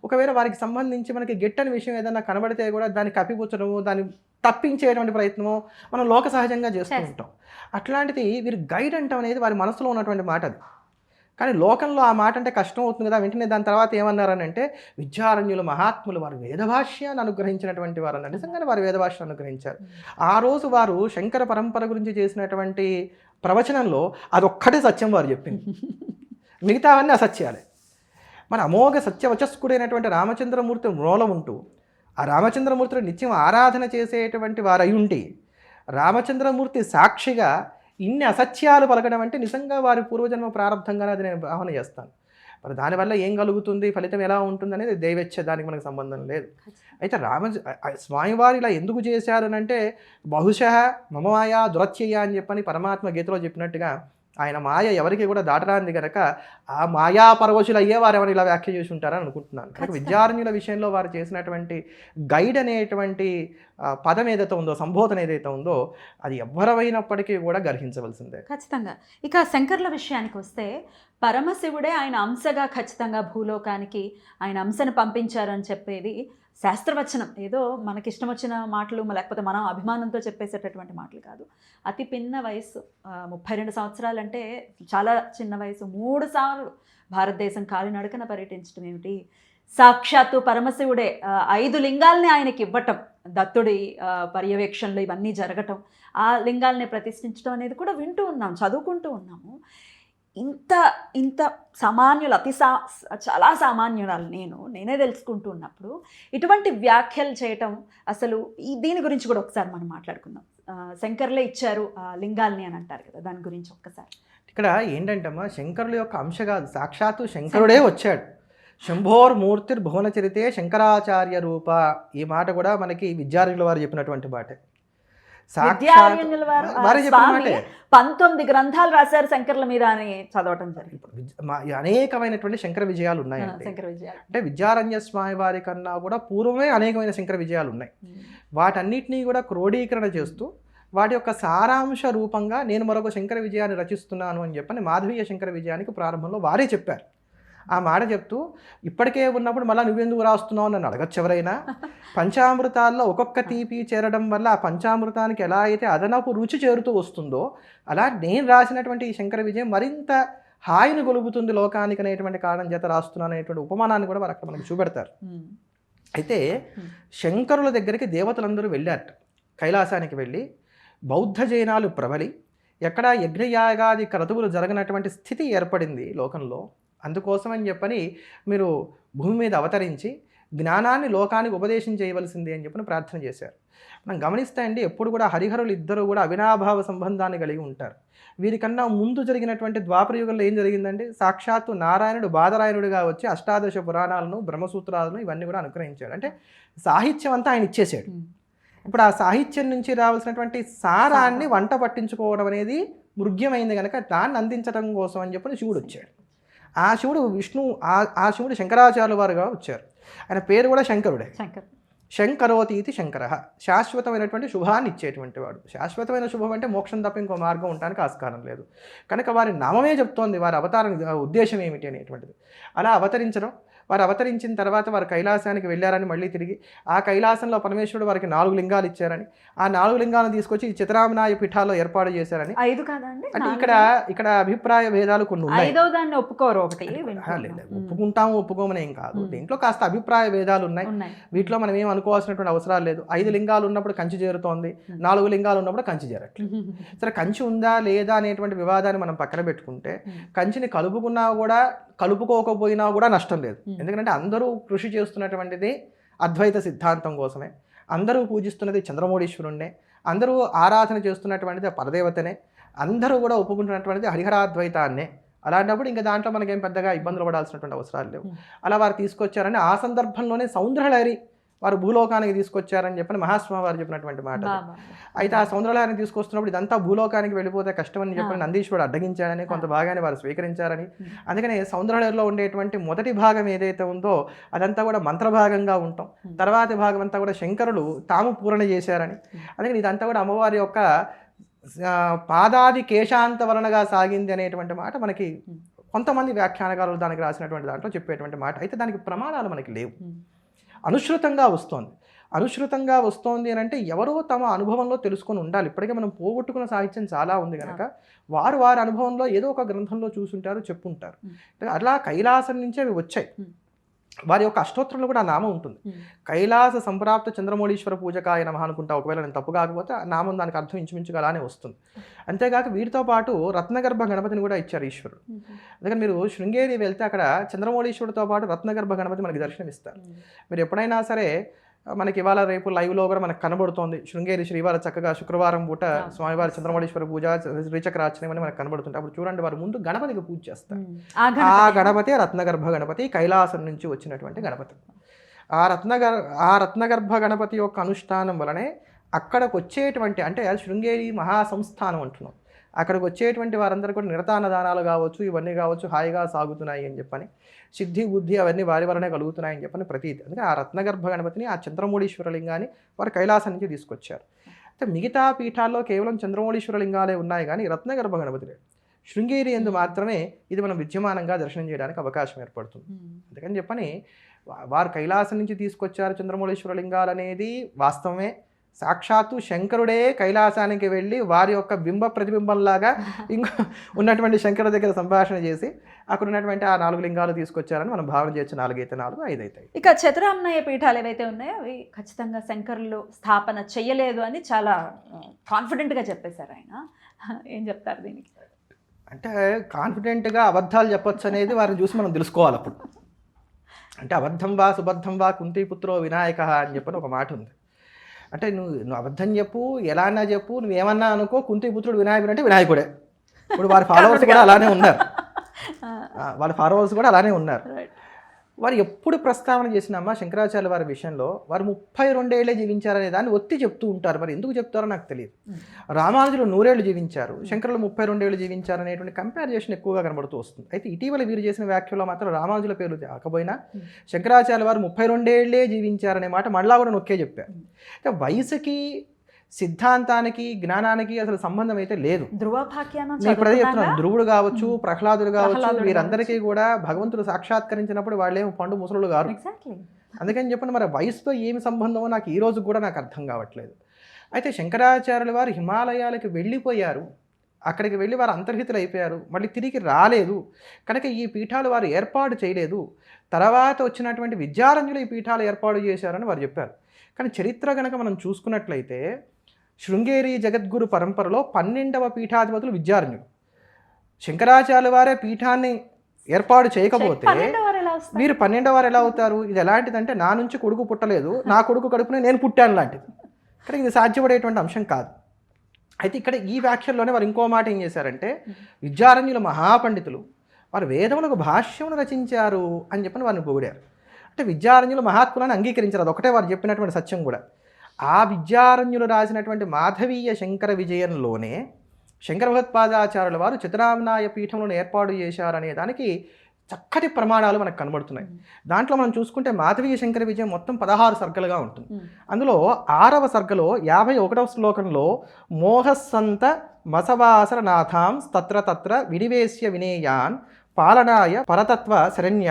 ఒకవేళ వారికి సంబంధించి మనకి గిట్టని విషయం ఏదైనా కనబడితే కూడా దాన్ని కప్పిపుచ్చడము, దాన్ని తప్పించేటువంటి ప్రయత్నము మనం లోక సహజంగా చేస్తూ ఉంటాం. అట్లాంటిది వీరు గైడ్ అంటాం అనేది వారి మనసులో ఉన్నటువంటి మాట అది. కానీ లోకంలో ఆ మాట అంటే కష్టం అవుతుంది కదా. వెంటనే దాని తర్వాత ఏమన్నారని అంటే, విద్యారణ్యులు మహాత్ములు వారు వేదభాష్యాన్ని అనుగ్రహించినటువంటి వారు అన్నారు. నిజంగానే వారు వేదభాష్యాన్ని అనుగ్రహించారు. ఆ రోజు వారు శంకర పరంపర గురించి చేసినటువంటి ప్రవచనంలో అదొక్కటే సత్యం వారు చెప్పింది, మిగతావన్నీ అసత్యాలే. మన అమోఘ సత్యవచస్కుడైనటువంటి రామచంద్రమూర్తి మూలం ఉంటూ ఆ రామచంద్రమూర్తిని నిత్యం ఆరాధన చేసేటువంటి వారు అయి ఉండి రామచంద్రమూర్తి సాక్షిగా ఇన్ని అసత్యాలు పలకడం అంటే నిజంగా వారి పూర్వజన్మ ప్రారంభంగానే అది నేను భావన చేస్తాను. మరి దానివల్ల ఏం కలుగుతుంది, ఫలితం ఎలా ఉంటుంది అనేది దైవేచ్ఛ, దానికి మనకు సంబంధం లేదు. అయితే స్వామివారు ఇలా ఎందుకు చేశారు అని అంటే, బహుశः మమ మాయా దురత్యయ అని చెప్పని పరమాత్మ గీతలో చెప్పినట్టుగా ఆయన మాయ ఎవరికి కూడా దాటరాంది కనుక ఆ మాయా పరవశులు అయ్యే వారు ఎవరు ఇలా వ్యాఖ్య చేసి ఉంటారని అనుకుంటున్నాను. కనుక విద్యారణ్యుల విషయంలో వారు చేసినటువంటి గైడ్ అనేటువంటి పదం ఏదైతే ఉందో, సంబోధన ఏదైతే ఉందో, అది ఎవ్వరమైనప్పటికీ కూడా గర్హించవలసిందే ఖచ్చితంగా. ఇక శంకర్ల విషయానికి వస్తే, పరమశివుడే ఆయన అంశగా ఖచ్చితంగా భూలోకానికి ఆయన అంశను పంపించారని చెప్పేది శాస్త్రవచనం. ఏదో మనకిష్టం వచ్చిన మాటలు లేకపోతే మనం అభిమానంతో చెప్పేసేటటువంటి మాటలు కాదు. అతి పిన్న వయసు 32 సంవత్సరాలు అంటే చాలా చిన్న వయసు. 3 సార్లు భారతదేశం కాలినడకన పర్యటించడం ఏమిటి, సాక్షాత్తు పరమశివుడే 5 లింగాల్ని ఆయనకి ఇవ్వటం, దత్తుడి పర్యవేక్షణలో ఇవన్నీ జరగటం, ఆ లింగాల్ని ప్రతిష్ఠించడం అనేది కూడా వింటూ ఉన్నాం, చదువుకుంటూ ఉన్నాము. ఇంత ఇంత సామాన్యులు, చాలా సామాన్యురాలు నేనే తెలుసుకుంటూ ఉన్నప్పుడు ఇటువంటి వ్యాఖ్యలు చేయటం అసలు దీని గురించి కూడా ఒకసారి మనం మాట్లాడుకుందాం. శంకర్లే ఇచ్చారు ఆ లింగాల్ని అని అంటారు కదా, దాని గురించి ఒక్కసారి. ఇక్కడ ఏంటంటమ్మా, శంకరుల యొక్క అంశ కాదు, సాక్షాత్తు శంకరుడే వచ్చాడు. శంభోర్ మూర్తిర్ భువన చరితే శంకరాచార్య రూప, ఈ మాట కూడా మనకి విద్యార్థుల వారు చెప్పినటువంటి మాటే. విద్యారణ్యుల వారే చెప్పిన మాటే. 19 గ్రంథాలు రాశారు శంకర్ల మీద అని చదవటం జరిగింది. అనేకమైనటువంటి శంకర విజయాలు ఉన్నాయండి. శంకర విజయాలు అంటే విద్యారణ్య స్వామి వారి కన్నా కూడా పూర్వమే అనేకమైన శంకర విజయాలు ఉన్నాయి. వాటన్నిటినీ కూడా క్రోడీకరణ చేస్తూ వాటి యొక్క సారాంశ రూపంగా నేను మరొక శంకర విజయాన్ని రచిస్తున్నాను అని చెప్పని మాధవీయ శంకర విజయానికి ప్రారంభంలో వారే చెప్పారు. ఆ మాట చెప్తూ ఇప్పటికే ఉన్నప్పుడు మళ్ళీ నువ్వెందుకు రాస్తున్నావు అని అడగచ్చు ఎవరైనా. పంచామృతాల్లో ఒక్కొక్క తీపి చేరడం వల్ల ఆ పంచామృతానికి ఎలా అయితే అదనపు రుచి చేరుతూ వస్తుందో, అలా నేను రాసినటువంటి ఈ శంకర విజయం మరింత హాయిని గొలుపుతుంది లోకానికి అనేటువంటి కారణం చేత రాస్తున్నాను అనేటువంటి ఉపమానాన్ని కూడా వారు అక్కడ మనకు చూపెడతారు. అయితే శంకరుల దగ్గరికి దేవతలందరూ వెళ్ళారట. కైలాసానికి వెళ్ళి బౌద్ధ జైనాలు ప్రబలి ఎక్కడ యజ్ఞయాగాది క్రతువులు జరగనటువంటి స్థితి ఏర్పడింది లోకంలో. అందుకోసం అని చెప్పని మీరు భూమి మీద అవతరించి జ్ఞానాన్ని లోకానికి ఉపదేశం చేయవలసింది అని చెప్పని ప్రార్థన చేశారు. మనం గమనిస్తే అండి, ఎప్పుడు కూడా హరిహరులు ఇద్దరు కూడా అవినాభావ సంబంధాన్ని కలిగి ఉంటారు. వీరికన్నా ముందు జరిగినటువంటి ద్వాపర యుగంలో ఏం జరిగిందండి, సాక్షాత్తు నారాయణుడు బాదరాయణుడిగా వచ్చి అష్టాదశ పురాణాలను బ్రహ్మసూత్రాలను ఇవన్నీ కూడా అనుగ్రహించాడు. అంటే సాహిత్యం అంతా ఆయన ఇచ్చేసాడు. ఇప్పుడు ఆ సాహిత్యం నుంచి రావాల్సినటువంటి సారాన్ని వంట పట్టించుకోవడం అనేది మృగ్యమైంది కనుక దాన్ని అందించడం కోసం అని చెప్పని శివుడు వచ్చాడు. ఆ శివుడు ఆ శివుడు శంకరాచార్యుల వారుగా వచ్చారు. ఆయన పేరు కూడా శంకరుడే. శంకరోతి ఇది శంకర, శాశ్వతమైనటువంటి శుభాన్ని ఇచ్చేటువంటి వాడు. శాశ్వతమైన శుభం అంటే మోక్షం తప్ప ఇంకో మార్గం ఉండడానికి ఆస్కారం లేదు కనుక వారి నామమే చెప్తోంది వారి అవతారం ఉద్దేశం ఏమిటి అనేటువంటిది. అలా అవతరించడం, వారు అవతరించిన తర్వాత వారు కైలాసానికి వెళ్ళారని, మళ్ళీ తిరిగి ఆ కైలాసంలో పరమేశ్వరుడు వారికి 4 లింగాలు ఇచ్చారని, ఆ 4 లింగాలను తీసుకొచ్చి చిత్రామనాయ పీఠాల్లో ఏర్పాటు చేశారని. 5 కాదండి, అంటే ఇక్కడ అభిప్రాయ భేదాలు కొన్ని ఉన్నాయి. ఒప్పుకోరు, ఒకటి ఒప్పుకుంటాము ఒప్పుకోమని ఏం కాదు, దీంట్లో కాస్త అభిప్రాయ భేదాలు ఉన్నాయి. వీటిలో మనం ఏం అనుకోవాల్సినటువంటి అవసరాలు లేదు. 5 లింగాలు ఉన్నప్పుడు కంచి చేరుతోంది, 4 లింగాలు ఉన్నప్పుడు కంచి చేరట్లేదు. సరే, కంచి ఉందా లేదా అనేటువంటి వివాదాన్ని మనం పక్కన పెట్టుకుంటే, కంచిని కలుపుకున్నా కూడా కలుపుకోకపోయినా కూడా నష్టం లేదు. ఎందుకంటే అందరూ కృషి చేస్తున్నటువంటిది అద్వైత సిద్ధాంతం కోసమే, అందరూ పూజిస్తున్నది చంద్రమౌళీశ్వరుణ్ణే, అందరూ ఆరాధన చేస్తున్నటువంటిది పరదేవతనే, అందరూ కూడా ఒప్పుకుంటున్నటువంటిది హరిహరాద్వైతాన్నే. అలాంటప్పుడు ఇంకా దాంట్లో మనకేం పెద్దగా ఇబ్బందులు పడాల్సినటువంటి అవసరాలు లేవు. అలా వారు తీసుకొచ్చారని ఆ సందర్భంలోనే సౌందర్యలహరి వారు భూలోకానికి తీసుకొచ్చారని చెప్పని మహాస్వామి వారు చెప్పినటువంటి మాట. అయితే ఆ సౌందర్యలహరిని తీసుకొస్తున్నప్పుడు ఇదంతా భూలోకానికి వెళ్ళిపోతే కష్టమని చెప్పని నందీశ్వరుడు అడ్డగించాడని, కొంత భాగాన్ని వారు స్వీకరించారని. అందుకని సౌందర్యలహరిలో ఉండేటువంటి మొదటి భాగం ఏదైతే ఉందో అదంతా కూడా మంత్రభాగంగా ఉంటాం, తర్వాతి భాగం అంతా కూడా శంకరులు తాము పూరణ చేశారని. అందుకని ఇదంతా కూడా అమ్మవారి యొక్క పాదాది కేశాంత వలనగా సాగింది అనేటువంటి మాట మనకి కొంతమంది వ్యాఖ్యానకారులు దానికి రాసినటువంటి దాంట్లో చెప్పేటువంటి మాట. అయితే దానికి ప్రమాణాలు మనకి లేవు. అనుశ్రుతంగా వస్తోంది అని అంటే ఎవరో తమ అనుభవంలో తెలుసుకొని ఉండాలి. ఇప్పటికే మనం పోగొట్టుకున్న సాహిత్యం చాలా ఉంది కనుక వారి అనుభవంలో ఏదో ఒక గ్రంథంలో చూసుంటారు, చెప్పుంటారు. అలా కైలాసం నుంచే అవి వచ్చాయి. వారి యొక్క అష్టోత్తరంలో కూడా ఆ నామం ఉంటుంది. కైలాస సంప్రాప్త చంద్రమౌళీశ్వర పూజకాయ నమః అనుకుంటా, ఒకవేళ నేను తప్పు కాకపోతే ఆ నామం దానికి అర్థం ఇంచుమించుగా అలానే వస్తుంది. అంతేకాక వీటితో పాటు రత్నగర్భ గణపతిని కూడా ఇచ్చారు ఈశ్వరుడు. అందుకని మీరు శృంగేరి వెళ్తే అక్కడ చంద్రమౌళీశ్వరుడితో పాటు రత్నగర్భ గణపతి మనకి దర్శనమిస్తారు. మీరు ఎప్పుడైనా సరే, మనకి ఇవాళ రేపు లైవ్లో కూడా మనకు కనబడుతోంది శృంగేరి శ్రీవారు చక్కగా శుక్రవారం పూట స్వామివారి చంద్రమౌళీశ్వర పూజ శ్రీచక్రార్చనం అని మనకు కనబడుతుంటే, అప్పుడు చూడండి వారు ముందు గణపతికి పూజ చేస్తారు. ఆ గణపతి రత్నగర్భ గణపతి, కైలాసం నుంచి వచ్చినటువంటి గణపతి. ఆ రత్నగర్భ గణపతి యొక్క అనుష్ఠానం వలనే అక్కడికి వచ్చేటువంటి, అంటే శృంగేరి మహాసంస్థానం అంటున్నాం, అక్కడికి వచ్చేటువంటి వారందరూ కూడా నిరతానదానాలు కావచ్చు, ఇవన్నీ కావచ్చు హాయిగా సాగుతున్నాయి అని చెప్పని, సిద్ధి బుద్ధి అవన్నీ వారి వలనే కలుగుతున్నాయని చెప్పని ప్రతీతి. అందుకే ఆ రత్నగర్భ గణపతిని, ఆ చంద్రమౌళీశ్వర లింగాన్ని వారు కైలాసం నుంచి తీసుకొచ్చారు. అయితే మిగతా పీఠాల్లో కేవలం చంద్రమౌళీశ్వర లింగాలే ఉన్నాయి కానీ రత్నగర్భ గణపతి లేదు. శృంగేరి యందు మాత్రమే ఇది మనం విద్యమానంగా దర్శనం చేయడానికి అవకాశం ఏర్పడుతుంది. అందుకని చెప్పని వారు కైలాసం నుంచి తీసుకొచ్చారు చంద్రమౌళీశ్వర లింగాలు అనేది వాస్తవమే. సాక్షాత్తు శంకరుడే కైలాసానికి వెళ్ళి వారి యొక్క బింబ ప్రతిబింబంలాగా ఇంకో ఉన్నటువంటి శంకరుడి దగ్గర సంభాషణ చేసి అక్కడ ఉన్నటువంటి ఆ 4 లింగాలు తీసుకొచ్చారని మనం భావన చేయొచ్చు. 4 అయితే 4, 5 అవుతాయి. ఇక చతురామ్నాయ పీఠాలు ఏవైతే ఉన్నాయో అవి ఖచ్చితంగా శంకరులు స్థాపన చేయలేదు అని చాలా కాన్ఫిడెంట్గా చెప్పేశారు ఆయన. ఏం చెప్తారు దీనికి? అంటే కాన్ఫిడెంట్గా అబద్ధాలు చెప్పొచ్చు అనేది వారిని చూసి మనం తెలుసుకోవాలి. అప్పుడు అంటే అబద్ధం వా సుబద్ధం వా కుంతీపుత్రో వినాయక అని చెప్పని ఒక మాట ఉంది. అంటే నువ్వు అబద్ధం చెప్పు, ఎలా అన్నా చెప్పు, నువ్వేమన్నా అనుకో, కుంతీపుత్రుడు వినాయకుడు అంటే వినాయకుడే. ఇప్పుడు వారి ఫాలోవర్స్ కూడా అలానే ఉన్నారు. వాళ్ళ ఫాలోవర్స్ కూడా అలానే ఉన్నారు. వారు ఎప్పుడు ప్రస్తావన చేసినామా శంకరాచార్య వారి విషయంలో వారు 32 ఏళ్ళే జీవించారనే దాన్ని ఒత్తి చెప్తూ ఉంటారు. మరి ఎందుకు చెప్తారో నాకు తెలియదు. రామానుజులు 100 ఏళ్ళు జీవించారు, శంకరులు 32 ఏళ్ళు జీవించారు అనేటువంటి కంపారిజేషన్ ఎక్కువగా కనబడుతూ వస్తుంది. అయితే ఇటీవల వీరు చేసిన వ్యాఖ్యలో మాత్రం రామానుజుల పేరు కాకపోయినా శంకరాచార్య వారు 32 ఏళ్ళే జీవించారనే మాట మళ్ళా కూడా నొక్కే చెప్పారు. అంటే వయసుకి సిద్ధాంతానికి జ్ఞానానికి అసలు సంబంధం అయితే లేదు. ఇప్పుడు అదే చెప్తున్నాను, ధ్రువుడు కావచ్చు, ప్రహ్లాదుడు కావచ్చు, వీరందరికీ కూడా భగవంతుడు సాక్షాత్కరించినప్పుడు వాళ్ళేమో పండు ముసలులు గారు. అందుకని చెప్పండి, మరి వయసుతో ఏమి సంబంధమో నాకు ఈ రోజు కూడా నాకు అర్థం కావట్లేదు. అయితే శంకరాచార్యుల వారు హిమాలయాలకు వెళ్ళిపోయారు, అక్కడికి వెళ్ళి వారు అంతర్హితులు అయిపోయారు, మళ్ళీ తిరిగి రాలేదు కనుక ఈ పీఠాలు వారు ఏర్పాటు చేయలేదు. తర్వాత వచ్చినటువంటి విద్యారణ్యులు ఈ పీఠాలు ఏర్పాటు చేశారని వారు చెప్పారు. కానీ చరిత్ర కనుక మనం చూసుకున్నట్లయితే శృంగేరి జగద్గురు పరంపరలో 12వ పీఠాధిపతులు విద్యారణ్యులు. శంకరాచార్య వారే పీఠాన్ని ఏర్పాటు చేయకపోతే వీరు 12వ వారు ఎలా అవుతారు? ఇది ఎలాంటిదంటే నా నుంచి కొడుకు పుట్టలేదు, నా కొడుకు కడుపునే నేను పుట్టాను లాంటిది. కానీ ఇది సాధ్యపడేటువంటి అంశం కాదు. అయితే ఇక్కడ ఈ వ్యాఖ్యల్లోనే వారు ఇంకో మాట ఏం చేశారంటే విద్యారణ్యులు మహాపండితులు, వారు వేదములకు భాష్యమును రచించారు అని చెప్పని వారిని పొగిడారు. అంటే విద్యారణ్యులు మహాత్ములను అంగీకరించారు, అదొకటే వారు చెప్పినటువంటి సత్యం కూడా. ఆ విద్యారణ్యులు రాసినటువంటి మాధవీయ శంకర విజయంలోనే శంకర భగవత్పాదాచార్యుల వారు చతురామ్నాయ పీఠములను ఏర్పాటు చేశారనే దానికి చక్కటి ప్రమాణాలు మనకు కనబడుతున్నాయి. దాంట్లో మనం చూసుకుంటే మాధవీయ శంకర విజయం మొత్తం 16 సర్గలుగా ఉంటుంది. అందులో 6వ సర్గలో 51వ శ్లోకంలో మోహస్సంత మసవాసర నాథాం తత్ర తత్ర విడివేశ్య వినేయాన్ పాలనాయ పరతత్వ శరణ్య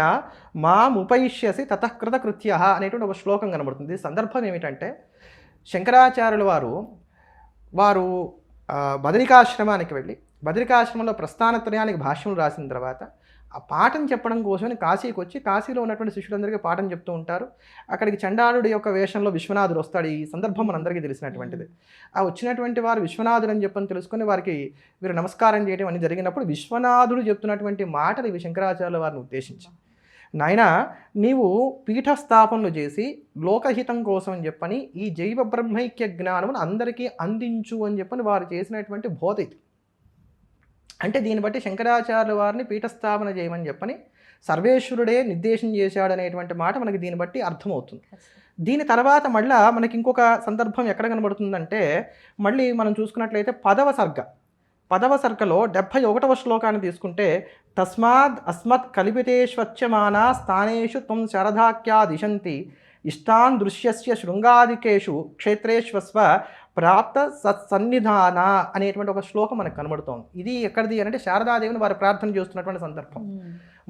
మాముపైష్యసి తతఃకృత కృత్య అనేటువంటి ఒక శ్లోకం కనబడుతుంది. సందర్భం ఏమిటంటే శంకరాచార్యుల వారు బదరికాశ్రమానికి వెళ్ళి బదరికాశ్రమంలో ప్రస్థానత్రయానికి భాష్యం రాసిన తర్వాత ఆ పాఠం చెప్పడం కోసమని కాశీకి వచ్చి కాశీలో ఉన్నటువంటి శిష్యులందరికీ పాఠం చెప్తూ ఉంటారు. అక్కడికి చండాలుడి యొక్క వేషంలో విశ్వనాథుడు వస్తాడు. ఈ సందర్భం మనందరికీ తెలిసినటువంటిది. ఆ వచ్చినటువంటి వారు విశ్వనాథుడు అని చెప్పని తెలుసుకొని వారికి వీరు నమస్కారం చేయడం అని జరిగినప్పుడు విశ్వనాథుడు చెప్తున్నటువంటి మాటలు ఇవి శంకరాచార్యుల వారిని ఉద్దేశించి, నాయన నీవు పీఠస్థాపనలు చేసి లోకహితం కోసం అని చెప్పని ఈ జైవ బ్రహ్మైక్య జ్ఞానమును అందరికీ అందించు అని చెప్పని వారు చేసినటువంటి బోధ ఇది. అంటే దీన్ని బట్టి శంకరాచార్యుల వారిని పీఠస్థాపన చేయమని చెప్పని సర్వేశ్వరుడే నిర్దేశం చేశాడనేటువంటి మాట మనకి దీన్ని బట్టి అర్థమవుతుంది. దీని తర్వాత మళ్ళీ మనకి ఇంకొక సందర్భం ఎక్కడ కనబడుతుందంటే మళ్ళీ మనం చూసుకున్నట్లయితే 10వ సర్గలో 71వ శ్లోకాన్ని తీసుకుంటే తస్మాద్ అస్మత్ కల్పితేష్వచ్యమానా స్థానేషు త్వం శరధాఖ్యా దిశంతి ఇష్టాన్ దృశ్యస్య శృంగాదికేషు క్షేత్రేష్వస్వ ప్రాప్త సత్సన్నిధాన అనేటువంటి ఒక శ్లోకం మనకు కనబడుతోంది. ఇది ఎక్కడిది అంటే శారదాదేవిని వారు ప్రార్థన చేస్తున్నటువంటి సందర్భం.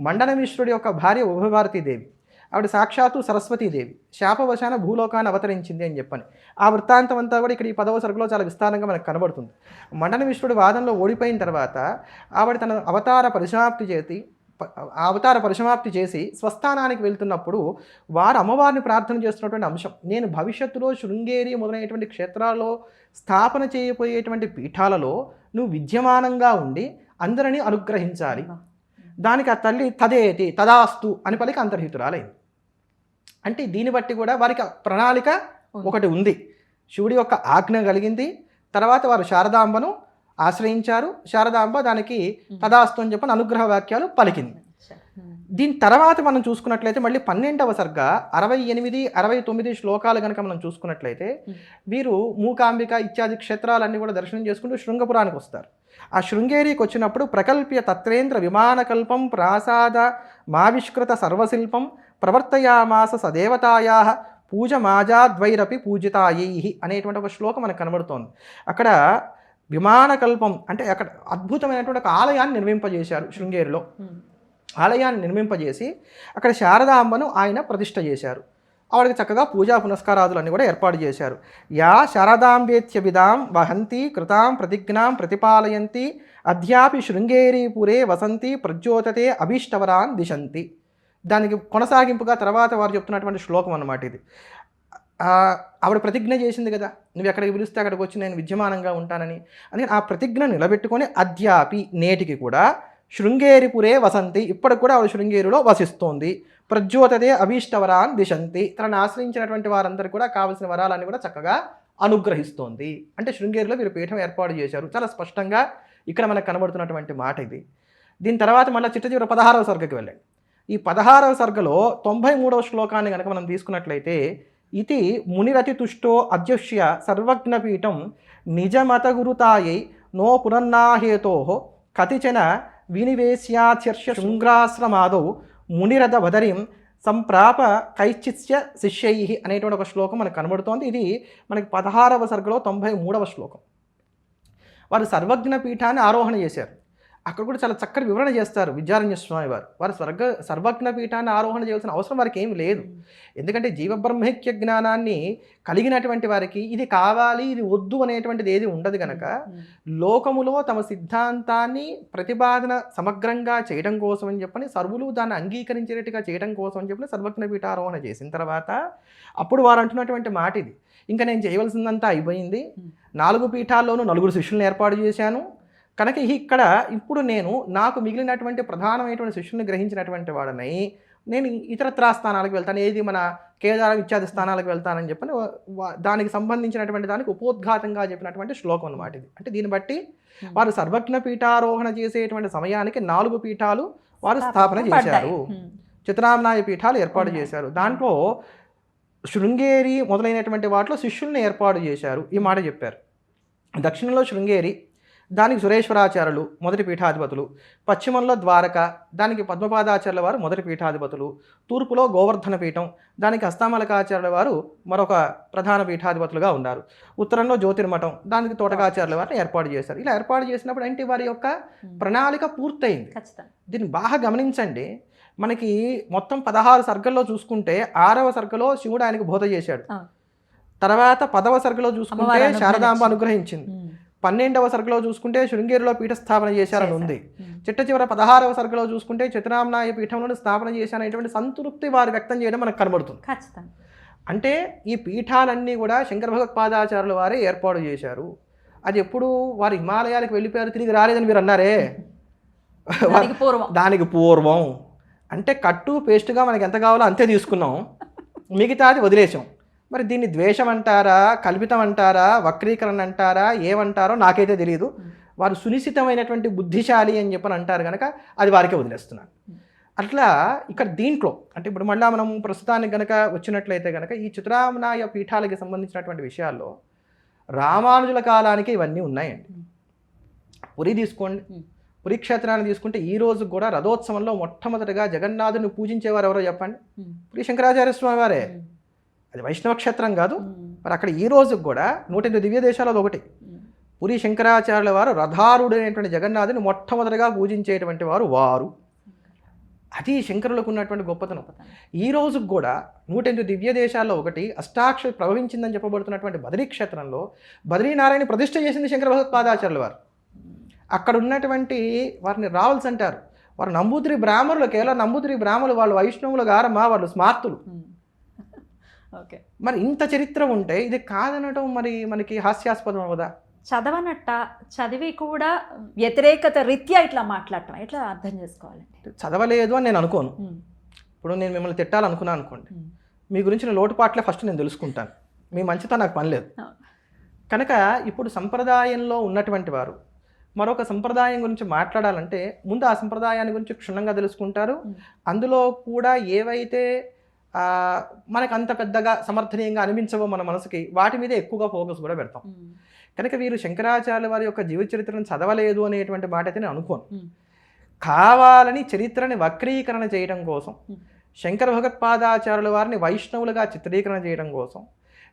మండనమిశ్రుడి యొక్క భార్య ఉభయభారతీదేవి, ఆవిడ సాక్షాత్తు సరస్వతీదేవి శాపవశాన భూలోకాన్ని అవతరించింది అని చెప్పని ఆ వృత్తాంతం అంతా కూడా ఇక్కడ ఈ 10వ సర్గలో చాలా విస్తారంగా మనకు కనబడుతుంది. మండనమిశ్రుడి వాదనలో ఓడిపోయిన తర్వాత ఆవిడ తన అవతార పరిసమాప్తి చేసి స్వస్థానానికి వెళ్తున్నప్పుడు వారు అమ్మవారిని ప్రార్థన చేస్తున్నటువంటి అంశం, నేను భవిష్యత్తులో శృంగేరి మొదలైనటువంటి క్షేత్రాల్లో స్థాపన చేయబోయేటువంటి పీఠాలలో నువ్వు విద్యమానంగా ఉండి అందరినీ అనుగ్రహించాలి. దానికి ఆ తల్లి తదేతి తదాస్తు అని పలికి అంతర్హితురాలైంది. అంటే దీన్ని బట్టి కూడా వారికి ప్రణాళిక ఒకటి ఉంది. శివుడి యొక్క ఆజ్ఞ కలిగింది, తర్వాత వారు శారదాంబను ఆశ్రయించారు, శారదాంబ దానికి తదాస్తు అని చెప్పని అనుగ్రహ వాక్యాలు పలికింది. దీని తర్వాత మనం చూసుకున్నట్లయితే మళ్ళీ 12వ సర్గ 68, 69 శ్లోకాలు కనుక మనం చూసుకున్నట్లయితే వీరు మూకాంబిక ఇత్యాది క్షేత్రాలన్నీ కూడా దర్శనం చేసుకుంటూ శృంగపురానికి వస్తారు. ఆ శృంగేరికి వచ్చినప్పుడు ప్రకల్ప్య తత్రేంద్ర విమానకల్పం ప్రాసాద మావిష్కృత సర్వశిల్పం ప్రవర్తయామాస సదేవతాయా పూజ మాజాద్వైరపి పూజితాయై అనేటువంటి ఒక శ్లోకం మనకు కనబడుతోంది. అక్కడ విమానకల్పం అంటే అక్కడ అద్భుతమైనటువంటి ఒక ఆలయాన్ని నిర్మింపజేశారు. శృంగేరిలో ఆలయాన్ని నిర్మింపజేసి అక్కడ శారదాంబను ఆయన ప్రతిష్ఠ చేశారు. ఆవిడకి చక్కగా పూజా పునస్కారాదులన్నీ కూడా ఏర్పాటు చేశారు. యా శారదాంబేత్య విదాం వహంతి కృతాం ప్రతిజ్ఞాం ప్రతిపాలయంతి అద్యాపి శృంగేరీపురే వసంతి ప్రజ్యోతతే అభీష్టవరాన్ దిశంతి. దానికి కొనసాగింపుగా తర్వాత వారు చెప్తున్నటువంటి శ్లోకం అన్నమాట ఇది. ఆవిడ ప్రతిజ్ఞ చేసింది కదా, నువ్వు ఎక్కడికి పిలిస్తే అక్కడికి వచ్చి నేను విద్యమానంగా ఉంటానని. అందుకని ఆ ప్రతిజ్ఞ నిలబెట్టుకొని అద్యాపి నేటికి కూడా శృంగేరిపురే వసంతి, ఇప్పటికి కూడా ఆవిడ శృంగేరిలో వసిస్తోంది. ప్రజ్యోతదే అభీష్టవరాన్ దిశంతి, తనను ఆశ్రయించినటువంటి వారందరికీ కూడా కావలసిన వరాలన్నీ కూడా చక్కగా అనుగ్రహిస్తోంది. అంటే శృంగేరిలో వీరు పీఠం ఏర్పాటు చేశారు. చాలా స్పష్టంగా ఇక్కడ మనకు కనబడుతున్నటువంటి మాట ఇది. దీని తర్వాత మళ్ళీ చిట్ట 16వ సర్గకి వెళ్ళండి. ఈ 16వ సర్గలో 93వ శ్లోకాన్ని కనుక మనం తీసుకున్నట్లయితే, ఇది మునిరతి తుష్టో అధ్యక్ష్య సర్వజ్ఞపీఠం నిజమత గురుతాయై నో పునర్నాహేతో కతిచన వినివేశ్యాచర్ష శృంగాశ్రమాదౌ మునిరథ వదరిం సంప్రాప కైచిత్య శిష్యై అనేటువంటి ఒక శ్లోకం మనకు కనబడుతోంది. ఇది మనకి 16వ సర్గలో 93వ శ్లోకం. వారు సర్వజ్ఞ పీఠాన్ని ఆరోహణ చేశారు. అక్కడ కూడా చాలా చక్కటి వివరణ చేస్తారు విద్యారణ్య స్వామి వారు. వారు సర్వజ్ఞ పీఠాన్ని ఆరోహణ చేయాల్సిన అవసరం వారికి ఏమి లేదు. ఎందుకంటే జీవబ్రహ్మైక్య జ్ఞానాన్ని కలిగినటువంటి వారికి ఇది కావాలి ఇది వద్దు అనేటువంటిది ఏది ఉండదు కనుక, లోకములో తమ సిద్ధాంతాన్ని ప్రతిపాదన సమగ్రంగా చేయడం కోసం అని చెప్పని, సర్వులు దాన్ని అంగీకరించేటట్టుగా చేయడం కోసం అని చెప్పని సర్వజ్ఞ పీఠ ఆరోహణ చేసిన తర్వాత అప్పుడు వారు అంటున్నటువంటి మాట ఇది, ఇంకా నేను చేయవలసిందంతా అయిపోయింది, 4 పీఠాల్లోనూ 4 శిష్యులను ఏర్పాటు చేశాను కనుక ఇక్కడ ఇప్పుడు నేను నాకు మిగిలినటువంటి ప్రధానమైనటువంటి శిష్యుల్ని గ్రహించినటువంటి వాడినై నేను ఇతరత్రా స్థానాలకు వెళ్తాను, ఏది మన కేదారం ఇత్యాది స్థానాలకు వెళ్తానని చెప్పని దానికి సంబంధించినటువంటి దానికి ఉపోద్ఘాతంగా చెప్పినటువంటి శ్లోకం అన్నమాట ఇది. అంటే దీన్ని బట్టి వారు సర్వజ్ఞ పీఠారోహణ చేసేటువంటి సమయానికి 4 పీఠాలు వారు స్థాపన చేశారు, చిత్రామ్నాయ పీఠాలు ఏర్పాటు చేశారు. దాంట్లో శృంగేరి మొదలైనటువంటి వాటిలో శిష్యుల్ని ఏర్పాటు చేశారు. ఈ మాట చెప్పారు. దక్షిణంలో శృంగేరి, దానికి సురేశ్వరాచార్యులు మొదటి పీఠాధిపతులు, పశ్చిమంలో ద్వారక, దానికి పద్మపాదాచార్యుల వారు మొదటి పీఠాధిపతులు, తూర్పులో గోవర్ధన పీఠం, దానికి హస్తామలకాచార్యుల వారు మరొక ప్రధాన పీఠాధిపతులుగా ఉన్నారు, ఉత్తరంలో జ్యోతిర్మఠం, దానికి తోటకాచార్యుల వారిని ఏర్పాటు చేశారు. ఇలా ఏర్పాటు చేసినప్పుడు ఏంటి వారి యొక్క ప్రణాళిక పూర్తయింది. దీన్ని బాగా గమనించండి. మనకి మొత్తం 16 సర్గల్లో చూసుకుంటే 6వ సర్గలో శివుడు ఆయనకు బోధ చేశాడు. తర్వాత 10వ సర్గలో చూసుకుంటే శారదాంబ అనుగ్రహించింది. 12వ సర్గలో చూసుకుంటే శృంగేరిలో పీఠ స్థాపన చేశారని ఉంది. చిట్ట చివర 16వ సర్గలో చూసుకుంటే చిత్రామ్నాయ పీఠంలో స్థాపన చేశారనేటువంటి సంతృప్తి వారు వ్యక్తం చేయడం మనకు కనబడుతుంది. అంటే ఈ పీఠాలన్నీ కూడా శంకర భగవత్పాదాచార్యుల వారే ఏర్పాటు చేశారు. అది ఎప్పుడు వారు హిమాలయాలకు వెళ్ళిపోయారు, తిరిగి రాలేదని మీరు అన్నారే, దానికి పూర్వం. అంటే కట్టు పేస్ట్గా మనకి ఎంత కావాలో అంతే తీసుకున్నాం, మిగతాది వదిలేసాం. మరి దీన్ని ద్వేషం అంటారా, కల్పితం అంటారా, వక్రీకరణ అంటారా, ఏమంటారో నాకైతే తెలియదు. వారు సునిశ్చితమైనటువంటి బుద్ధిశాలి అని చెప్పని అంటారు కనుక అది వారికే వదిలేస్తున్నాను. అట్లా ఇక్కడ దీంట్లో అంటే ఇప్పుడు మళ్ళీ మనం ప్రస్తుతానికి కనుక వచ్చినట్లయితే కనుక ఈ చిత్రామ్నాయ పీఠాలకి సంబంధించినటువంటి విషయాల్లో రామానుజుల కాలానికి ఇవన్నీ ఉన్నాయండి. పురి తీసుకోండి, పురి క్షేత్రాన్ని తీసుకుంటే ఈ రోజు కూడా రథోత్సవంలో మొట్టమొదటిగా జగన్నాథుని పూజించేవారు ఎవరో చెప్పండి? పురి శంకరాచార్య స్వామి వారే. అది వైష్ణవ క్షేత్రం కాదు. మరి అక్కడ ఈ రోజుకి కూడా 108 దివ్య దేశాలలో ఒకటి. పురి శంకరాచార్యుల వారు రథారుడు అనేటువంటి జగన్నాథుని మొట్టమొదటిగా పూజించేటువంటి వారు. అది శంకరులకు ఉన్నటువంటి గొప్పతనం. ఈ రోజుకి కూడా 108 దివ్య దేశాల్లో ఒకటి అష్టాక్షరి ప్రభవించిందని చెప్పబడుతున్నటువంటి బదరీ క్షేత్రంలో బద్రీనారాయణ ప్రతిష్ఠ చేసింది శంకర భగవత్పాదాచార్యుల వారు. అక్కడ ఉన్నటువంటి వారిని రావల్సి అంటారు. వారు నంబూతిరి బ్రాహ్మణులు, కేవలం నంబూతిరి బ్రాహ్మణులు, వాళ్ళు వైష్ణవులు గారమ్మా, వాళ్ళు స్మార్తులు. ఓకే, మరి ఇంత చరిత్ర ఉంటే ఇది కాదనటం మరి మనకి హాస్యాస్పదం అవదా? చదవనట్ట, చదివి కూడా వ్యతిరేకత రీత్యా ఇట్లా మాట్లాడటం ఎట్లా అర్థం చేసుకోవాలండి? చదవలేదు అని నేను అనుకోను. ఇప్పుడు నేను మిమ్మల్ని తిట్టాలనుకున్నాను అనుకోండి, మీ గురించి నేను లోటుపాట్లే ఫస్ట్ నేను తెలుసుకుంటాను, మీ మంచితో నాకు పని లేదు. కనుక ఇప్పుడు సంప్రదాయంలో ఉన్నటువంటి వారు మరొక సంప్రదాయం గురించి మాట్లాడాలంటే ముందు ఆ సంప్రదాయాన్ని గురించి క్షుణ్ణంగా తెలుసుకుంటారు. అందులో కూడా ఏవైతే మనకు అంత పెద్దగా సమర్థనీయంగా అనిపించవో మన మనసుకి, వాటి మీద ఎక్కువగా ఫోకస్ కూడా పెడతాం. కనుక వీరు శంకరాచార్యుల వారి యొక్క జీవిత చరిత్రను చదవలేదు అనేటువంటి మాట అయితే నేను అనుకోను. కావాలని చరిత్రని వక్రీకరణ చేయడం కోసం, శంకర భగవత్పాదాచార్యుల వారిని వైష్ణవులుగా చిత్రీకరణ చేయడం కోసం,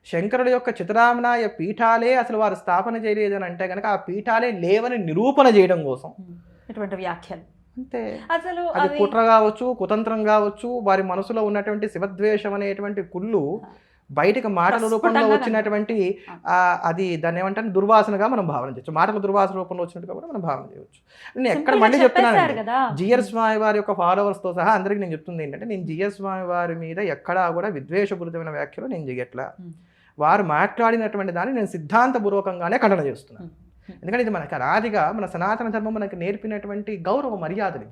శంకరుడు యొక్క చిత్రామ్నాయ పీఠాలే అసలు వారు స్థాపన చేయలేదని అంటే కనుక ఆ పీఠాలే లేవని నిరూపణ చేయడం కోసం ఇటువంటి వ్యాఖ్యలు అంతే. అసలు అది కుట్ర కావచ్చు, కుతంత్రం కావచ్చు, వారి మనసులో ఉన్నటువంటి శివద్వేషం అనేటువంటి కుళ్ళు బయటకు మాటల రూపంలో వచ్చినటువంటి అది దాన్ని ఏమంటారు దుర్వాసనగా మనం భావన చేయొచ్చు. మాటల దుర్వాసన రూపంలో వచ్చినట్టుగా కూడా మనం భావన చేయవచ్చు. నేను ఎక్కడ మళ్ళీ చెప్తున్నాను, జిఆర్ స్వామి వారి యొక్క ఫాలోవర్స్తో సహా అందరికీ నేను చెప్తుంది ఏంటంటే, నేను జిఆర్ స్వామి వారి మీద ఎక్కడా కూడా విద్వేషపూరితమైన వ్యాఖ్యలు నేను చేయట్లా. వారు మాట్లాడినటువంటి దాన్ని నేను సిద్ధాంతపూర్వకంగానే ఖండన చేస్తున్నాను. ఎందుకంటే ఇది మనకు అనాదిగా మన సనాతన ధర్మం మనకు నేర్పినటువంటి గౌరవ మర్యాదలు.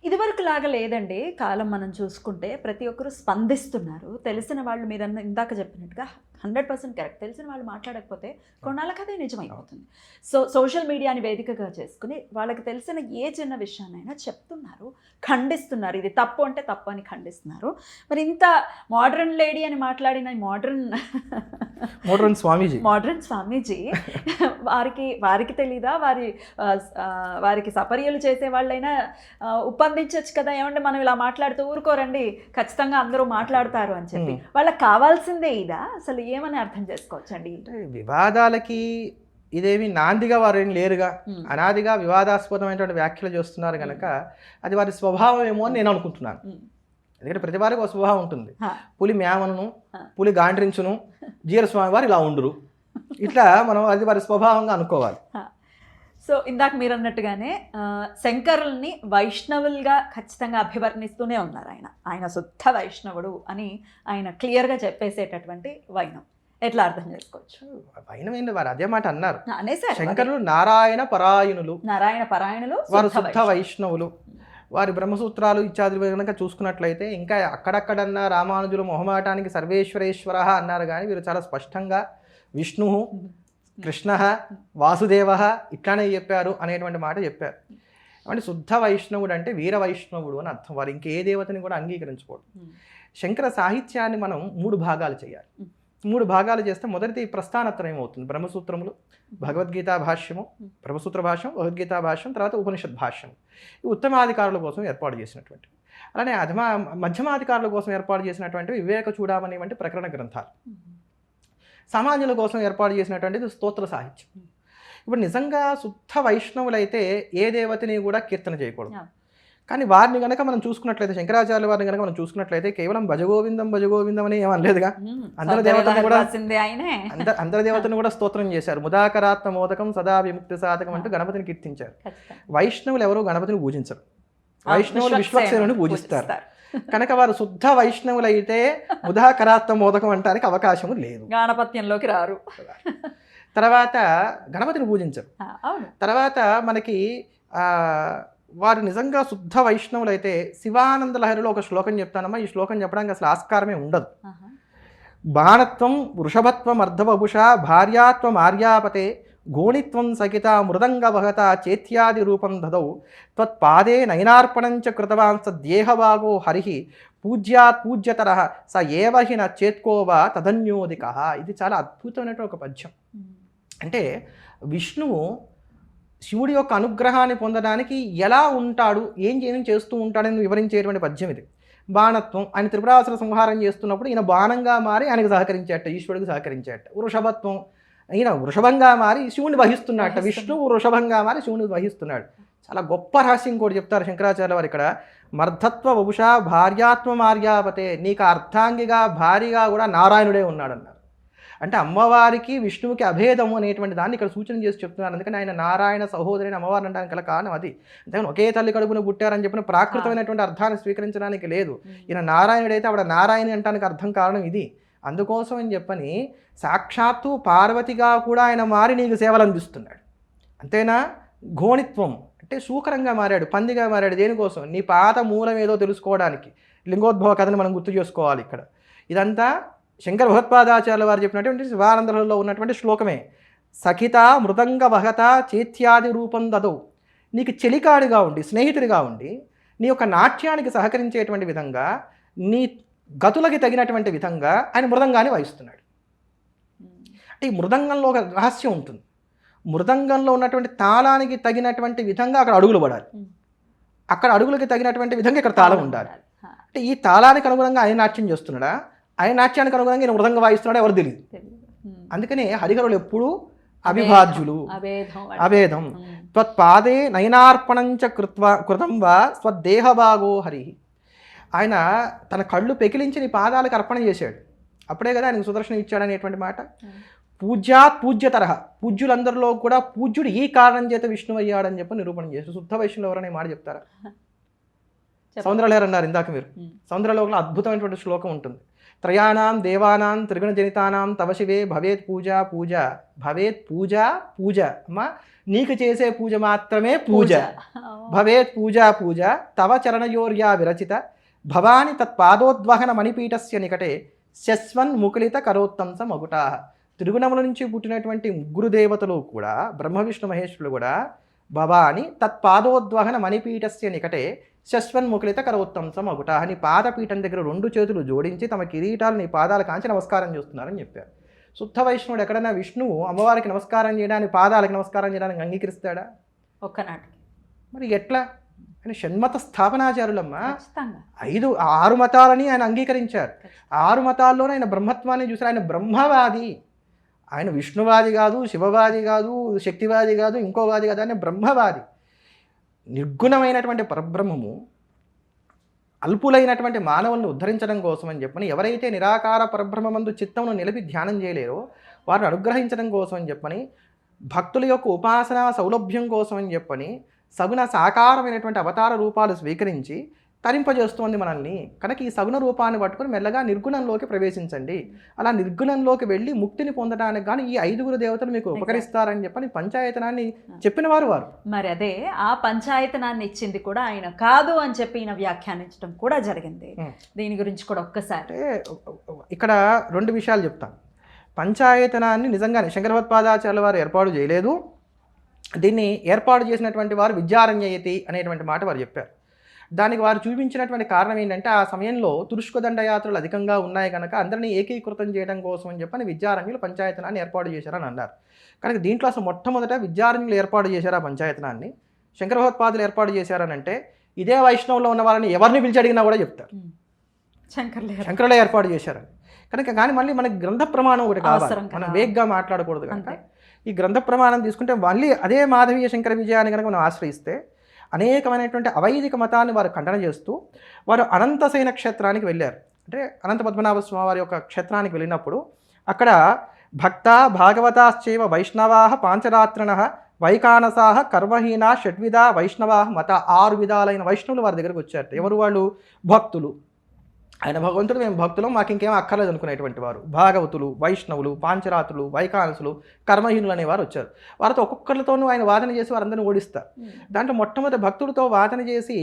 ఇదివరకు లాగా లేదండి కాలం. మనం చూసుకుంటే ప్రతి ఒక్కరు స్పందిస్తున్నారు. తెలిసిన వాళ్ళు మీరు ఇందాక చెప్పినట్టుగా 100% కరెక్ట్. తెలిసిన వాళ్ళు మాట్లాడకపోతే కొన్నాళ్ళకి అదే నిజమైపోతుంది. సోషల్ మీడియాని వేదికగా చేసుకుని వాళ్ళకి తెలిసిన ఏ చిన్న విషయాన్నైనా చెప్తున్నారు, ఖండిస్తున్నారు. ఇది తప్పు అంటే తప్పు అని ఖండిస్తున్నారు. మరి ఇంత మోడర్న్ లేడీ అని మాట్లాడిన మోడర్న్ స్వామీజీ వారికి తెలీదా? వారికి సపర్యలు చేసే వాళ్ళైనా ఉప్పందించవచ్చు కదా, ఏమంటే మనం ఇలా మాట్లాడుతూ ఊరుకోరండి, ఖచ్చితంగా అందరూ మాట్లాడతారు అని చెప్పి. వాళ్ళకి కావాల్సిందే ఇదా? అసలు ఏమని అర్థం చేసుకోవచ్చండి? వివాదాలకి ఇదేమి నాందిగా వారు ఏం లేరుగా, అనాదిగా వివాదాస్పదమైనటువంటి వ్యాఖ్యలు చేస్తున్నారు కనుక అది వారి స్వభావం ఏమో అని నేను అనుకుంటున్నాను. ఎందుకంటే ప్రతి వారికి ఒక స్వభావం ఉంటుంది. పులి మేమను, పులి గాండ్రించును, జిఆర్ స్వామి వారు ఇలా ఉండురు, ఇట్లా మనం అది వారి స్వభావంగా అనుకోవాలి. సో ఇందాక మీరు అన్నట్టుగానే శంకరుల్ని వైష్ణవులుగా ఖచ్చితంగా అభివర్ణిస్తూనే ఉన్నారు. ఆయన శుద్ధ వైష్ణవుడు అని ఆయన క్లియర్గా చెప్పేసేటటువంటి వైనం ఎట్లా అర్థం చేసుకోవచ్చు? వైనం ఏంటి, వారు అదే మాట అన్నారు. అనేసారు శంకరులు నారాయణ పరాయణులు, వారు శుద్ధ వైష్ణవులు. వారి బ్రహ్మసూత్రాలు ఇత్యాది కనుక చూసుకున్నట్లయితే ఇంకా అక్కడక్కడన్నా రామానుజులు మొహమాటానికి సర్వేశ్వరేశ్వర అన్నారు, కానీ వీరు చాలా స్పష్టంగా విష్ణు, కృష్ణ, వాసుదేవ ఇట్లానే చెప్పారు అనేటువంటి మాట చెప్పారు. అంటే శుద్ధ వైష్ణవుడు అంటే వీర వైష్ణవుడు అని అర్థం. వారు ఇంకే దేవతని కూడా అంగీకరించుకోడు. శంకర సాహిత్యాన్ని మనం 3 భాగాలు చేయాలి. 3 భాగాలు చేస్తే మొదటిది ప్రస్థానత్రయం అవుతుంది. బ్రహ్మసూత్రములు, భగవద్గీతా భాష్యము, బ్రహ్మసూత్ర భాష్యం, భగవద్గీతా భాష్యం, తర్వాత ఉపనిషత్ భాష్యం. ఈ ఉత్తమాధికారుల కోసం ఏర్పాటు చేసినటువంటివి. అలానే మధ్యమాధికారుల కోసం ఏర్పాటు చేసినటువంటి వివేక చూడామణి వంటి ప్రకరణ గ్రంథాలు. సమాజుల కోసం ఏర్పాటు చేసినటువంటిది స్తోత్ర సాహిత్యం. ఇప్పుడు నిజంగా శుద్ధ వైష్ణవులైతే ఏ దేవతని కూడా కీర్తన చేయకూడదు. కానీ వారిని కనుక మనం చూసుకున్నట్లయితే, శంకరాచార్య వారిని కనుక మనం చూసుకున్నట్లయితే కేవలం భజగోవిందం అని ఏమనలేదుగా. అందరి దేవతను కూడా అందరి దేవతను కూడా స్తోత్రం చేశారు. ముదాకరాత్మ మోదకం సదా విముక్తి సాధకం అంటూ గణపతిని కీర్తించారు. వైష్ణవులు ఎవరు గణపతిని పూజించరు, వైష్ణవులు విశ్వక్సేనుని పూజిస్తారు. కనుక వారు శుద్ధ వైష్ణవులైతే ముదాకరాత్మ మోదకం అంటానికి అవకాశము లేదు, గణపత్యంలోకి రారు. తర్వాత గణపతిని పూజించరు. తర్వాత మనకి వారు నిజంగా శుద్ధ వైష్ణవులైతే శివానంద లహరిలో ఒక శ్లోకం చెప్తానమ్మా. ఈ శ్లోకం చెప్పడానికి అసలు ఆస్కారమే ఉండదు. బాణత్వం వృషభత్వం అర్ధవభుష భార్యాత్వం ఆర్యాపతే గోణిత్వం సకిత మృదంగవహత చేత్యాది రూపం దదౌ త్వత్పాదే నయనార్పణంచ కృతవాన్ సద్యేహవాగో హరి పూజ్యాత్ పూజ్యతర స ఏవహి న చేత్కోవా తదన్యోదిక. ఇది చాలా అద్భుతమైనటువంటి ఒక పద్యం. అంటే విష్ణువు శివుడి యొక్క అనుగ్రహాన్ని పొందడానికి ఎలా ఉంటాడు, ఏం చేస్తూ ఉంటాడని వివరించేటువంటి పద్యం ఇది. బాణత్వం, ఆయన త్రిపురాసుర సంహారం చేస్తున్నప్పుడు ఈయన బాణంగా మారి ఆయనకు సహకరించేట, ఈశ్వరుడికి సహకరించేట. వృషభత్వం, ఈయన వృషభంగా మారి శివుని వహిస్తున్నట్ట, విష్ణువు వృషభంగా మారి శివుని వహిస్తున్నాడు. చాలా గొప్ప రహస్యం కూడా చెప్తారు శంకరాచార్య వారు ఇక్కడ. మర్ధత్వ వభుష భార్యాత్వం ఆర్యాపతే, నీకు అర్ధాంగిగా భారీగా కూడా నారాయణుడే ఉన్నాడన్నారు. అంటే అమ్మవారికి విష్ణువుకి అభేదము అనేటువంటి దాన్ని ఇక్కడ సూచన చేసి చెప్తున్నారు. అందుకని ఆయన నారాయణ సహోదరిని అమ్మవారిని అనడానికి గల కారణం అది. అంతేకాని ఒకే తల్లి కడుపున పుట్టారని చెప్పిన ప్రాకృతమైనటువంటి అర్థాన్ని స్వీకరించడానికి లేదు. ఈయన నారాయణుడైతే ఆవిడ నారాయణి అంటానికి అర్థం కారణం ఇది. అందుకోసం అని చెప్పని సాక్షాత్తు పార్వతిగా కూడా ఆయన మారి నీకు సేవలు అందిస్తున్నాడు. అంతేనా? ఘోణిత్వం అంటే శూకరంగా మారాడు, పందిగా మారాడు. దేనికోసం? నీ పాత మూలం ఏదో తెలుసుకోవడానికి. లింగోద్భవ కథను మనం గుర్తు చేసుకోవాలి ఇక్కడ. ఇదంతా శంకర భగవత్పాదాచార్యుల వారు చెప్పినటువంటి శివానందలో ఉన్నటువంటి శ్లోకమే. సఖిత మృదంగ వహత చేత్యాది రూపం దదౌ, నీకు చెలికాడిగా ఉండి, స్నేహితుడిగా ఉండి, నీ యొక్క నాట్యానికి సహకరించేటువంటి విధంగా, నీ గతులకి తగినటువంటి విధంగా ఆయన మృదంగాన్ని వాయిస్తున్నాడు. అంటే ఈ మృదంగంలో ఒక రహస్యం ఉంటుంది. మృదంగంలో ఉన్నటువంటి తాళానికి తగినటువంటి విధంగా అక్కడ అడుగులు పడాలి, అక్కడ అడుగులకి తగినటువంటి విధంగా ఇక్కడ తాళం ఉండాలి. అంటే ఈ తాళానికి అనుగుణంగా ఆయన నాట్యం చేస్తున్నాడా, ఆయన నాట్యానికి అనుగుణంగా ఈయన మృదంగా వాయిస్తున్నాడా ఎవరు తెలియదు. అందుకనే హరిహరులు ఎప్పుడూ అవిభాజ్యులు, అభేదం. త్వత్పాదే నయనార్పణంచ కృతం వా స్వదేహభాగో హరి. ఆయన తన కళ్ళు పెకిలించి నీ పాదాలకు అర్పణ చేశాడు, అప్పుడే కదా ఆయనకు సుదర్శనం ఇచ్చాడనేటువంటి మాట. పూజ్యాత్ పూజ్యతరహ, పూజ్యులందరిలో కూడా పూజ్యుడు ఈ కారణం చేత విష్ణువు అయ్యాడని చెప్పి నిరూపణ చేశాడు. శుద్ధ వైష్ణవులు ఎవరనే మాట చెప్తారా? సౌందర్యలహరి అన్నారు ఇందాక మీరు. సౌందర్యలోకంలో అద్భుతమైనటువంటి శ్లోకం ఉంటుంది. త్రయాణం దేవానాం త్రిగుణ జనితానాం తవ శివే భవేత్ పూజ పూజ, భవేత్ పూజ పూజ. అమ్మా నీకు చేసే పూజ మాత్రమే పూజ. భవేత్ పూజ పూజ తవ చరణయోర్యా విరచిత భవాని తత్పాదోద్వహన మణిపీఠస్య నికటే శస్వన్ ముకులిత కరోత్తంస మగుటా. త్రిగుణముల నుంచి పుట్టినటువంటి ముగ్గురు దేవతలు కూడా, బ్రహ్మ విష్ణు మహేశ్వరులు కూడా, భవాని తత్పాదోద్వహన మణిపీఠస్య నికటే శస్వన్ ముకులిత కరోత్తంస మగుటా. నీ పాదపీఠం దగ్గర 2 చేతులు జోడించి తమ కిరీటాలు నీ పాదాల కాంచి నమస్కారం చేస్తున్నారని చెప్పారు. శుద్ధ వైష్ణవుడు ఎక్కడైనా విష్ణువు అమ్మవారికి నమస్కారం చేయడానికి, పాదాలకు నమస్కారం చేయడానికి అంగీకరిస్తాడా? ఒక్కనాటికి. మరి ఎట్లా? ఆయన షణ్మత స్థాపనాచారులమ్మా. 6 మతాలని ఆయన అంగీకరించారు. 6 మతాల్లోనే ఆయన బ్రహ్మత్వాన్ని చూశారు. ఆయన బ్రహ్మవాది, ఆయన విష్ణువాది కాదు, శివవాది కాదు, శక్తివాది కాదు, ఇంకోవాది కాదు, ఆయన బ్రహ్మవాది. నిర్గుణమైనటువంటి పరబ్రహ్మము అల్పులైనటువంటి మానవుల్ని ఉద్ధరించడం కోసం అని చెప్పని, ఎవరైతే నిరాకార పరబ్రహ్మమందు చిత్తమును నిలిపి ధ్యానం చేయలేరో వారిని అనుగ్రహించడం కోసం అని చెప్పని, భక్తుల యొక్క ఉపాసనా సౌలభ్యం కోసం అని చెప్పని సగుణ సాకారమైనటువంటి అవతార రూపాలు స్వీకరించి తరింపజేస్తోంది మనల్ని. కనుక ఈ సగుణ రూపాన్ని పట్టుకొని మెల్లగా నిర్గుణంలోకి ప్రవేశించండి. అలా నిర్గుణంలోకి వెళ్ళి ముక్తిని పొందడానికి కానీ ఈ 5 దేవతలు మీకు ఉపకరిస్తారని చెప్పని పంచాయతనాన్ని చెప్పిన వారు. మరి అదే ఆ పంచాయతనాన్ని ఇచ్చింది కూడా ఆయన కాదు అని చెప్పి ఈయన వ్యాఖ్యానించడం కూడా జరిగింది. దీని గురించి కూడా ఒక్కసారి ఇక్కడ 2 విషయాలు చెప్తాను. పంచాయతనాన్ని నిజంగానే శంకర భగవత్పాదాచార్యుల వారు ఏర్పాటు చేయలేదు. దీన్ని ఏర్పాటు చేసినటువంటి వారు విద్యారణ్యయతి అనేటువంటి మాట వారు చెప్పారు. దానికి వారు చూపించినటువంటి కారణం ఏంటంటే, ఆ సమయంలో తురుష్క దండయాత్రలు అధికంగా ఉన్నాయి కనుక అందరినీ ఏకీకృతం చేయడం కోసం అని చెప్పని విద్యారణ్యులు పంచాయతనాన్ని ఏర్పాటు చేశారని అన్నారు. కనుక దీంట్లో అసలు మొట్టమొదట విద్యారణ్యులు ఏర్పాటు చేశారు ఆ పంచాయతనాన్ని. శంకర భగవత్పాదులు ఏర్పాటు చేశారని అంటే ఇదే వైష్ణవంలో ఉన్న వాళ్ళని ఎవరిని పిలిచి అడిగినా కూడా చెప్తారు శంకరులే ఏర్పాటు చేశారని. కనుక కానీ మళ్ళీ మనకి గ్రంథ ప్రమాణం ఒకటి కావాలి, మనం వేగ్గా మాట్లాడకూడదు. కనుక ఈ గ్రంథ ప్రమాణం తీసుకుంటే మళ్ళీ అదే మాధవీయ శంకర విజయాన్ని కనుక మనం ఆశ్రయిస్తే అనేకమైనటువంటి అవైదిక మతాన్ని వారు ఖండన చేస్తూ వారు అనంతసేన క్షేత్రానికి వెళ్ళారు. అంటే అనంత పద్మనాభ స్వామి వారి యొక్క క్షేత్రానికి వెళ్ళినప్పుడు అక్కడ భక్త భాగవతాశ్చైవ వైష్ణవా పాంచరాత్రిణ వైకానసాహ కర్మహీన షడ్విధ వైష్ణవా మత 6 విధాలైన వైష్ణవులు వారి దగ్గరకు వచ్చారు. ఎవరు వాళ్ళు? భక్తులు. ఆయన భగవంతుడు, మేము భక్తులు, మాకు ఇంకేం అక్కర్లేదు అనుకునేటువంటి వారు. భాగవతులు, వైష్ణవులు, పాంచరాత్రులు, వైకానసులు, కర్మహీనులు అనేవారు వచ్చారు. వారితో ఒక్కొక్కరితోనూ ఆయన వాదన చేసి వారందరినీ ఓడిస్తారు. దాంట్లో మొట్టమొదటి భక్తుడితో వాదన చేసి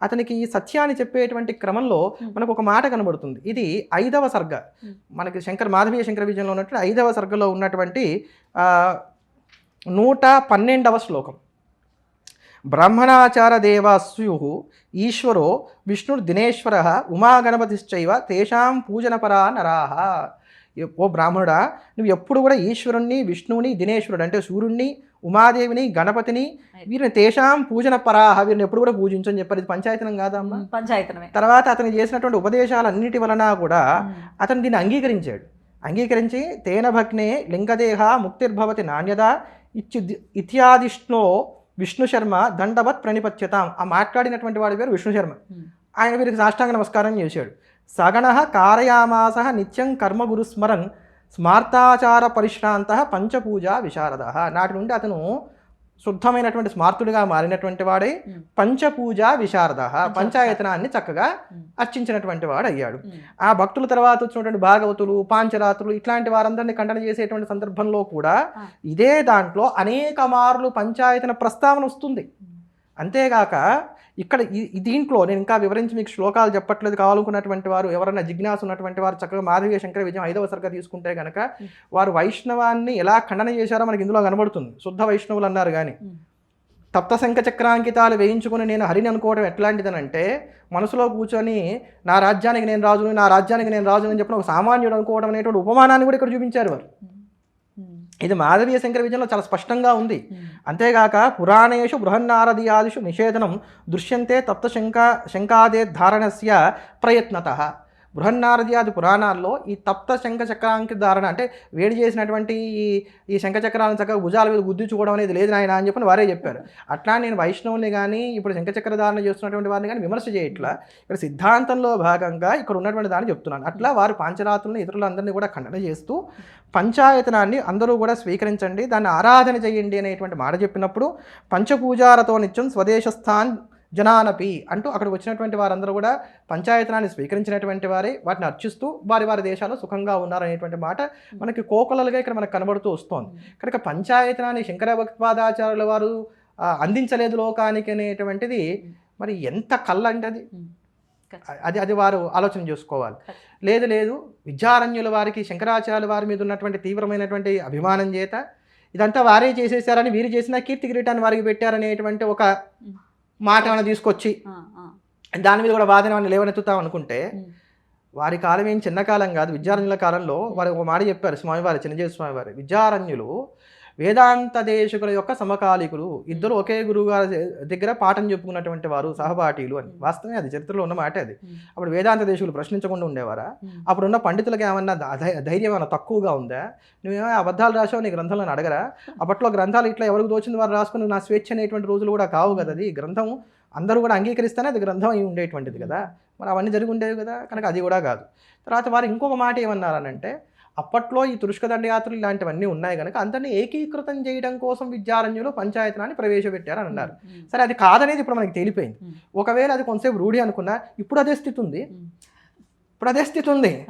అతనికి సత్యాన్ని చెప్పేటువంటి క్రమంలో మనకు ఒక మాట కనబడుతుంది. ఇది 5వ సర్గ, మనకి మాధవీయ శంకర విజయంలో ఉన్నటువంటి 5వ సర్గలో ఉన్నటువంటి 112వ శ్లోకం. బ్రాహ్మణాచార దేవాస్యు ఈశ్వరో విష్ణుర్దినేశ్వర ఉమాగణపతిశ్చైవ తేషాం పూజనపరా నరాహ. ఓ బ్రాహ్మణుడా, నువ్వు ఎప్పుడు కూడా ఈశ్వరుణ్ణి, విష్ణువుని, దినేశ్వరుడు అంటే సూర్యుడిని, ఉమాదేవిని, గణపతిని, వీరిని తేషాం పూజన పరాహ, వీరిని ఎప్పుడు కూడా పూజించని చెప్పారు. ఇది పంచాయతనం కాదమ్మా? పంచాయతనమే. తర్వాత అతను చేసినటువంటి ఉపదేశాలన్నిటి వలన కూడా అతను దీన్ని అంగీకరించాడు. అంగీకరించి తేన భగ్నే లింగదేహ ముక్తిర్భవతి నాణ్యత ఇత్యాదిష్ణో విష్ణు శర్మ దండవత్ ప్రణిపత్యతాం. ఆ మాట్లాడినటువంటి వాడి పేరు విష్ణు శర్మ. ఆయన వీరికి సాష్టాంగ నమస్కారం చేశాడు. సగణ కారయామాస నిత్యం కర్మ గురుస్మరన్ స్మార్తాచార పరిశ్రాంత పంచపూజా విశారద. నాటి నుండి అతను శుద్ధమైనటువంటి స్మార్తుడిగా మారినటువంటి వాడే పంచపూజా విశారద, పంచాయతనాన్ని చక్కగా అర్చించినటువంటి వాడు అయ్యాడు. ఆ భక్తుల తర్వాత వచ్చినటువంటి భాగవతులు, పాంచరాత్రులు ఇట్లాంటి వారందరినీ ఖండన చేసేటువంటి సందర్భంలో కూడా ఇదే దాంట్లో అనేక మార్లు పంచాయతన ప్రస్తావన వస్తుంది. అంతేగాక ఇక్కడ దీంట్లో నేను ఇంకా వివరించి మీకు శ్లోకాలు చెప్పట్లేదు, కావాలనుకున్నటువంటి వారు ఎవరైనా జిజ్ఞాస ఉన్నటువంటి వారు చక్కగా మాధవీయ శంకర విజయం 5వ సర్గ తీసుకుంటే కనుక వారు వైష్ణవాన్ని ఎలా ఖండన చేశారో మనకి ఇందులో కనబడుతుంది. శుద్ధ వైష్ణవులు అన్నారు కానీ తప్త శంఖ చక్రాంకితాలు వేయించుకుని నేను హరిని అనుకోవడం ఎట్లాంటిదనంటే, మనసులో కూర్చొని నా రాజ్యానికి నేను రాజుని, నా రాజ్యానికి నేను రాజుని అని చెప్పిన ఒక సామాన్యుడు అనుకోవడం అనేటువంటి ఉపమానాన్ని కూడా ఇక్కడ చూపించారు వారు. ఇది మాధవీయ శంకర విజయంలో చాలా స్పష్టంగా ఉంది. అంతేగాక పురాణేషు బృహన్నారదీయాదిషు నిషేధనం దృశ్యంతే తప్త శంకాదే ధారణస్య ప్రయత్నత. బృహన్నారద్యాది పురాణాల్లో ఈ తప్త శంఖ చక్రాంకి ధారణ అంటే వేడి చేసినటువంటి ఈ శంఖ చక్రాలను చక్కగా భుజాల మీద గుద్దించుకోవడం అనేది లేదు నాయన అని చెప్పి వారే చెప్పారు. అట్లా నేను వైష్ణవుని కానీ ఇప్పుడు శంఖ చక్ర ధారణ చేస్తున్నటువంటి వారిని కానీ విమర్శ చేయట్లా, ఇక్కడ సిద్ధాంతంలో భాగంగా ఇక్కడ ఉన్నటువంటి దాన్ని చెప్తున్నాను. అట్లా వారు పాంచరాత్రులను ఇతరులందరినీ కూడా ఖండన చేస్తూ పంచాయతనాన్ని అందరూ కూడా స్వీకరించండి, దాన్ని ఆరాధన చేయండి అనేటువంటి మాట చెప్పినప్పుడు పంచపూజారతో నిత్యం స్వదేశస్థాన్ జనానపి అంటూ అక్కడికి వచ్చినటువంటి వారందరూ కూడా పంచాయతనాన్ని స్వీకరించినటువంటి వారే వాటిని అర్చిస్తూ వారి వారి దేశాల్లో సుఖంగా ఉన్నారనేటువంటి మాట మనకి కోకొలలుగా ఇక్కడ మనకు కనబడుతూ వస్తోంది. కనుక పంచాయతనాన్ని శంకర భగవత్పాదాచార్యుల వారు అందించలేదు లోకానికి అనేటువంటిది మరి ఎంత కళ్ళంటే అది వారు ఆలోచన చేసుకోవాలి. లేదు విద్యారణ్యుల వారికి శంకరాచార్యుల వారి మీద ఉన్నటువంటి తీవ్రమైనటువంటి అభిమానం చేత ఇదంతా వారే చేసేసారని, వీరు చేసిన కీర్తి కిరీటాన్ని వారికి పెట్టారనేటువంటి ఒక మాట ఏమైనా తీసుకొచ్చి దాని మీద కూడా వాదన ఏమైనా లేవనెత్తుతాం అనుకుంటే వారి కాలం ఏం చిన్న కాలం కాదు. విద్యారణ్యుల కాలంలో వారు ఒక మాట చెప్పారు స్వామివారి, చిన్నజీవి స్వామివారి, విద్యారణ్యులు వేదాంత దేశకుల యొక్క సమకాలికులు, ఇద్దరు ఒకే గురువు గారి దగ్గర పాఠం చెప్పుకున్నటువంటి వారు, సహపాఠీలు అని. వాస్తవమే, అది చరిత్రలో ఉన్న మాట అది. అప్పుడు వేదాంత దేశకులు ప్రశ్నించకుండా ఉండేవారా? అప్పుడున్న పండితులకి ఏమన్నా ధైర్యం ఏమైనా తక్కువగా ఉందా? నువ్వేమో అబద్ధాలు రాసావు, నీ గ్రంథంలో అడగరా? అప్పట్లో గ్రంథాలు ఇట్లా ఎవరికి దోచింది వారు రాసుకుని నా స్వేచ్ఛ అనేటువంటి రోజులు కూడా కావు కదా. అది గ్రంథం అందరూ కూడా అంగీకరిస్తేనే అది గ్రంథం అయి ఉండేటువంటిది కదా. మరి అవన్నీ జరిగి ఉండేవి కదా, కనుక అది కూడా కాదు. తర్వాత వారు ఇంకొక మాట ఏమన్నారనంటే, అప్పట్లో ఈ తురుష్క దండయాత్రలు ఇలాంటివన్నీ ఉన్నాయి కనుక అందరినీ ఏకీకృతం చేయడం కోసం విద్యారణ్యులు పంచాయతనాన్ని ప్రవేశపెట్టారని అన్నారు. సరే, అది కాదనేది ఇప్పుడు మనకి తేలిపోయింది. ఒకవేళ అది కొంతసేపు రూఢి అనుకున్నా ఇప్పుడు అదే స్థితి ఉంది.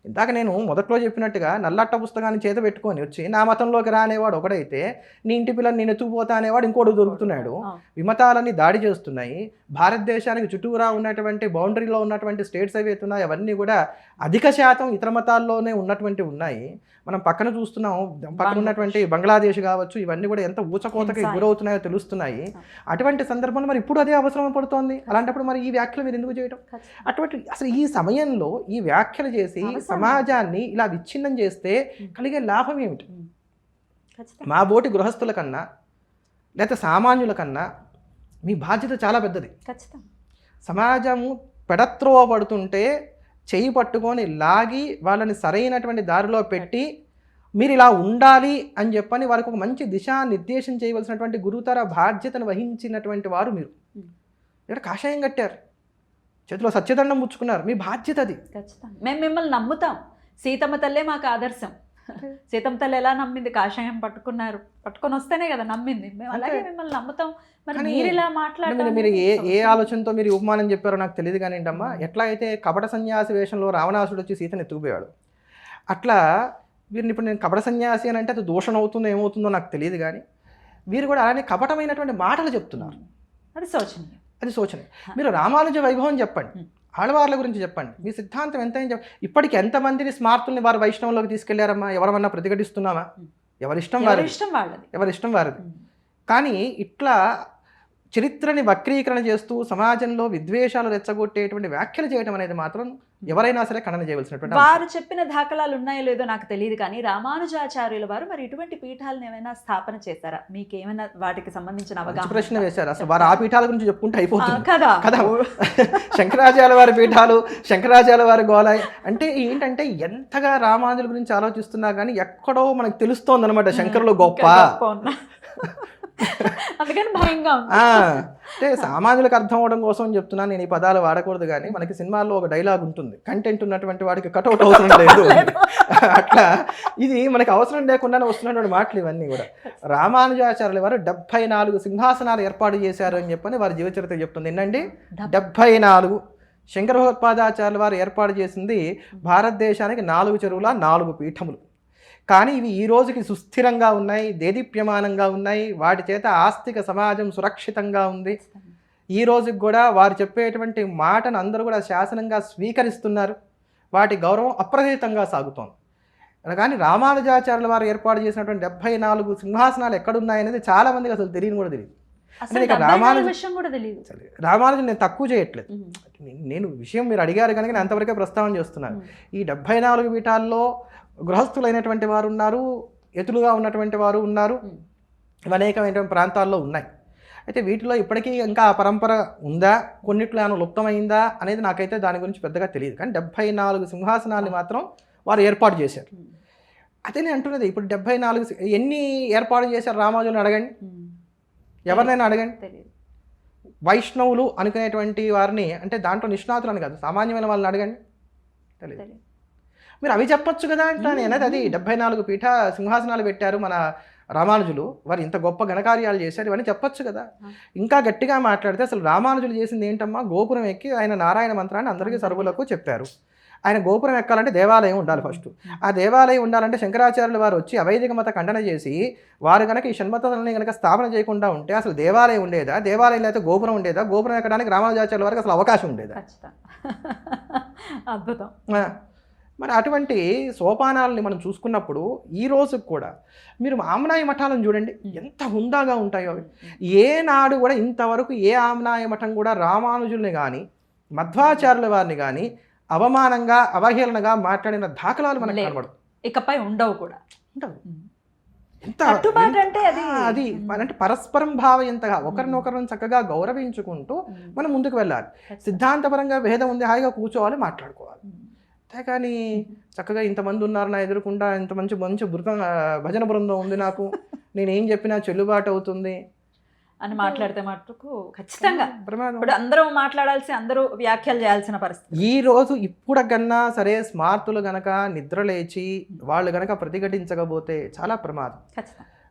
ఇందాక నేను మొదట్లో చెప్పినట్టుగా నల్లట్ట పుస్తకాన్ని చేత పెట్టుకొని వచ్చి నా మతంలోకి రానేవాడు ఒకడైతే, నీ ఇంటి పిల్లల్ని నేను ఎత్తుకుపోతా అనేవాడు ఇంకోటి దొరుకుతున్నాడు. విమతాలన్నీ దాడి చేస్తున్నాయి. భారతదేశానికి చుట్టూరా ఉన్నటువంటి బౌండరీలో ఉన్నటువంటి స్టేట్స్ అవి ఉన్నాయి, అవన్నీ కూడా అధిక శాతం ఇతర మతాల్లోనే ఉన్నటువంటి ఉన్నాయి. మనం పక్కన చూస్తున్నాం, పక్కన ఉన్నటువంటి బంగ్లాదేశ్ కావచ్చు, ఇవన్నీ కూడా ఎంత ఊచకోతకి గురవుతున్నాయో తెలుస్తున్నాయి. అటువంటి సందర్భంలో మరి ఇప్పుడు అదే అవసరం పడుతోంది. అలాంటప్పుడు మరి ఈ వ్యాఖ్యలు మీరు ఎందుకు చేయడం? అటువంటి అసలు ఈ సమయంలో ఈ వ్యాఖ్యలు చేసి సమాజాన్ని ఇలా విచ్ఛిన్నం చేస్తే కలిగే లాభం ఏమిటి? మా బోటి గృహస్థుల కన్నా లేకపోతే సామాన్యుల కన్నా మీ బాధ్యత చాలా పెద్దది. సమాజము పెడత్రోవ పడుతుంటే చేయి పట్టుకొని లాగి వాళ్ళని సరైనటువంటి దారిలో పెట్టి మీరు ఇలా ఉండాలి అని చెప్పని వారికి ఒక మంచి దిశానిర్దేశం చేయవలసినటువంటి గురుతర బాధ్యతను వహించినటువంటి వారు మీరు. ఇక్కడ కాషాయం కట్టారు, చేతిలో సత్యదండం ముచ్చుకున్నారు, మీ బాధ్యత అది. ఖచ్చితంగా మేము మిమ్మల్ని నమ్ముతాం. సీతమ్మ తల్లే మాకు ఆదర్శం. సీతమ్మ తల్లి ఎలా నమ్మింది? కాషాయం పట్టుకొని వస్తేనే కదా నమ్మింది. మేము అలాగే మిమ్మల్ని నమ్ముతాం. మరి మీరు ఇలా మాట్లాడారు, మీరు ఏ ఆలోచనతో మీరు ఉపమానం చెప్పారో నాకు తెలియదు కానీ ఏంటమ్మా, ఎట్లా అయితే కపట సన్యాసి వేషంలో రావణాసుడు వచ్చి సీతను ఎత్తుకుపోయాడు, అట్లా వీరిని ఇప్పుడు నేను కపట సన్యాసి అని అంటే అది దోషణ అవుతుందో ఏమవుతుందో నాకు తెలియదు కానీ వీరు కూడా అలానే కపటమైనటువంటి మాటలు చెప్తున్నారు. అది శోచనీయం. మీరు రామానుజ వైభవం చెప్పండి, ఆళ్వార్ల గురించి చెప్పండి, మీ సిద్ధాంతం ఎంత అని చెప్పండి. ఇప్పటికి ఎంతమందిని స్మార్తుల్ని వారు వైష్ణవంలోకి తీసుకెళ్లారమ్మా? ఎవరమన్నా ప్రతిఘటిస్తున్నామా? ఎవరిష్టం వారిది. కానీ ఇట్లా చరిత్రని వక్రీకరణ చేస్తూ సమాజంలో విద్వేషాలు రెచ్చగొట్టేటువంటి వ్యాఖ్యలు చేయడం అనేది మాత్రం ఎవరైనా సరే ఖండన చేయవలసినటువంటి. వారు చెప్పిన దాఖలాలు ఉన్నాయో లేదో నాకు తెలియదు కానీ రామానుజాచార్యుల వారు మరి ఇటువంటి పీఠాలను ఏమైనా స్థాపన చేశారా? మీకేమైనా వాటికి సంబంధించిన అవగాహన? ప్రశ్న వేశారు. అసలు వారు ఆ పీఠాల గురించి చెప్పుకుంటే అయిపోతుంది కదా. శంకరాచార్య వారి పీఠాలు, శంకరాచార్య వారి గోళాయి అంటే ఏంటంటే ఎంతగా రామానుజుల గురించి ఆలోచిస్తున్నా కానీ ఎక్కడో మనకు తెలుస్తోంది అనమాట శంకరులు గొప్ప. అందుకని భయంగా అంటే సామాన్యులకు అర్థం అవడం కోసం చెప్తున్నాను, నేను ఈ పదాలు వాడకూడదు కానీ మనకి సినిమాల్లో ఒక డైలాగ్ ఉంటుంది, కంటెంట్ ఉన్నటువంటి వాడికి కట్అవుట్ అవసరం లేదు. అట్లా ఇది మనకి అవసరం లేకుండానే వస్తున్నటువంటి మాటలు ఇవన్నీ కూడా. రామానుజాచార్యుల వారు 74 సింహాసనాలు ఏర్పాటు చేశారు అని చెప్పని వారి జీవచరిత్ర చెప్తుంది. ఏంటండి 74. శంకర భగవత్పాదాచార్యుల వారు ఏర్పాటు చేసింది భారతదేశానికి 4 చెరువుల 4 పీఠములు. కానీ ఇవి ఈ రోజుకి సుస్థిరంగా ఉన్నాయి, దేదీప్యమానంగా ఉన్నాయి, వాటి చేత ఆస్తిక సమాజం సురక్షితంగా ఉంది. ఈ రోజుకి కూడా వారు చెప్పేటువంటి మాటను అందరూ కూడా శాసనంగా స్వీకరిస్తున్నారు, వాటి గౌరవం అప్రతితంగా సాగుతోంది. కానీ రామానుజాచార్యుల వారు ఏర్పాటు చేసినటువంటి 74 సింహాసనాలు ఎక్కడున్నాయనేది చాలా మందికి అసలు తెలియని కూడా తెలియదు. అంటే ఇక రామానుజు నేను తక్కువ చేయట్లేదు, నేను విషయం మీరు అడిగారు కనుక నేను అంతవరకే ప్రస్తావన చేస్తున్నాను. ఈ 74 పీఠాల్లో గృహస్థులైనటువంటి వారు ఉన్నారు, ఎతులుగా ఉన్నటువంటి వారు ఉన్నారు, అనేకమైనటువంటి ప్రాంతాల్లో ఉన్నాయి. అయితే వీటిలో ఇప్పటికీ ఇంకా ఆ పరంపర ఉందా, కొన్నిట్లో ఏమైనా లుప్తమైందా అనేది నాకైతే దాని గురించి పెద్దగా తెలియదు. కానీ 74 సింహాసనాన్ని మాత్రం వారు ఏర్పాటు చేశారు. అదే నేను అంటున్నది, ఇప్పుడు 74 ఎన్ని ఏర్పాటు చేశారు రామానుజులను అడగండి, ఎవరినైనా అడగండి. వైష్ణవులు అనుకునేటువంటి వారిని, అంటే దాంట్లో నిష్ణాతులు అని కాదు, సామాన్యమైన వాళ్ళని అడగండి, తెలియదు. మీరు అవి చెప్పొచ్చు కదా అంటాను అనేది. అది 74 పీఠ సింహాసనాలు పెట్టారు మన రామానుజులు, వారు ఇంత గొప్ప ఘనకార్యాలు చేశారు, ఇవన్నీ చెప్పొచ్చు కదా. ఇంకా గట్టిగా మాట్లాడితే అసలు రామానుజులు చేసింది ఏంటమ్మా, గోపురం ఎక్కి ఆయన నారాయణ మంత్రాన్ని అందరికీ సర్వులకు చెప్పారు. ఆయన గోపురం ఎక్కాలంటే దేవాలయం ఉండాలి ఫస్ట్. ఆ దేవాలయం ఉండాలంటే శంకరాచార్యులు వారు వచ్చి అవైదిక మత ఖండన చేసి వారు కనుక ఈ షణ్మతాలని కనుక స్థాపన చేయకుండా ఉంటే అసలు దేవాలయం ఉండేదా, దేవాలయం లేకపోతే గోపురం ఉండేదా, గోపురం ఎక్కడానికి రామానుజాచార్యుల వారికి అసలు అవకాశం ఉండేదా? అద్భుతం. మరి అటువంటి సోపానాలని మనం చూసుకున్నప్పుడు ఈ రోజుకి కూడా మీరు ఆమ్నాయ మఠాలను చూడండి, ఎంత హుందాగా ఉంటాయో. ఏనాడు కూడా ఇంతవరకు ఏ ఆమ్నాయ మఠం కూడా రామానుజుల్ని కానీ మధ్వాచార్యుల వారిని కానీ అవమానంగా అవహేళనగా మాట్లాడిన దాఖలాలు మనకు కనబడవు, ఇకపై ఉండవు కూడా. ఎంత అది అంటే పరస్పరం భావయంతగా ఒకరినొకరిని చక్కగా గౌరవించుకుంటూ మనం ముందుకు వెళ్ళాలి. సిద్ధాంతపరంగా భేదం ఉంది, హాయిగా కూర్చోవాలి, మాట్లాడుకోవాలి. అంతే కానీ చక్కగా ఇంతమంది ఉన్నారు నా ఎదురుకుండా, ఇంత మంచి మంచి భజన బృందం ఉంది, నాకు నేనేం చెప్పినా చెల్లుబాటు అవుతుంది అని మాట్లాడితే మటుకు ఖచ్చితంగా ఇప్పుడు అందరూ మాట్లాడాల్సి, అందరూ వ్యాఖ్యలు చేయాల్సిన పరిస్థితి. ఈ రోజు ఇప్పుడు కన్నా సరే స్మార్తులు గనక నిద్ర లేచి వాళ్ళు గనక ప్రతిఘటించకపోతే చాలా ప్రమాదం.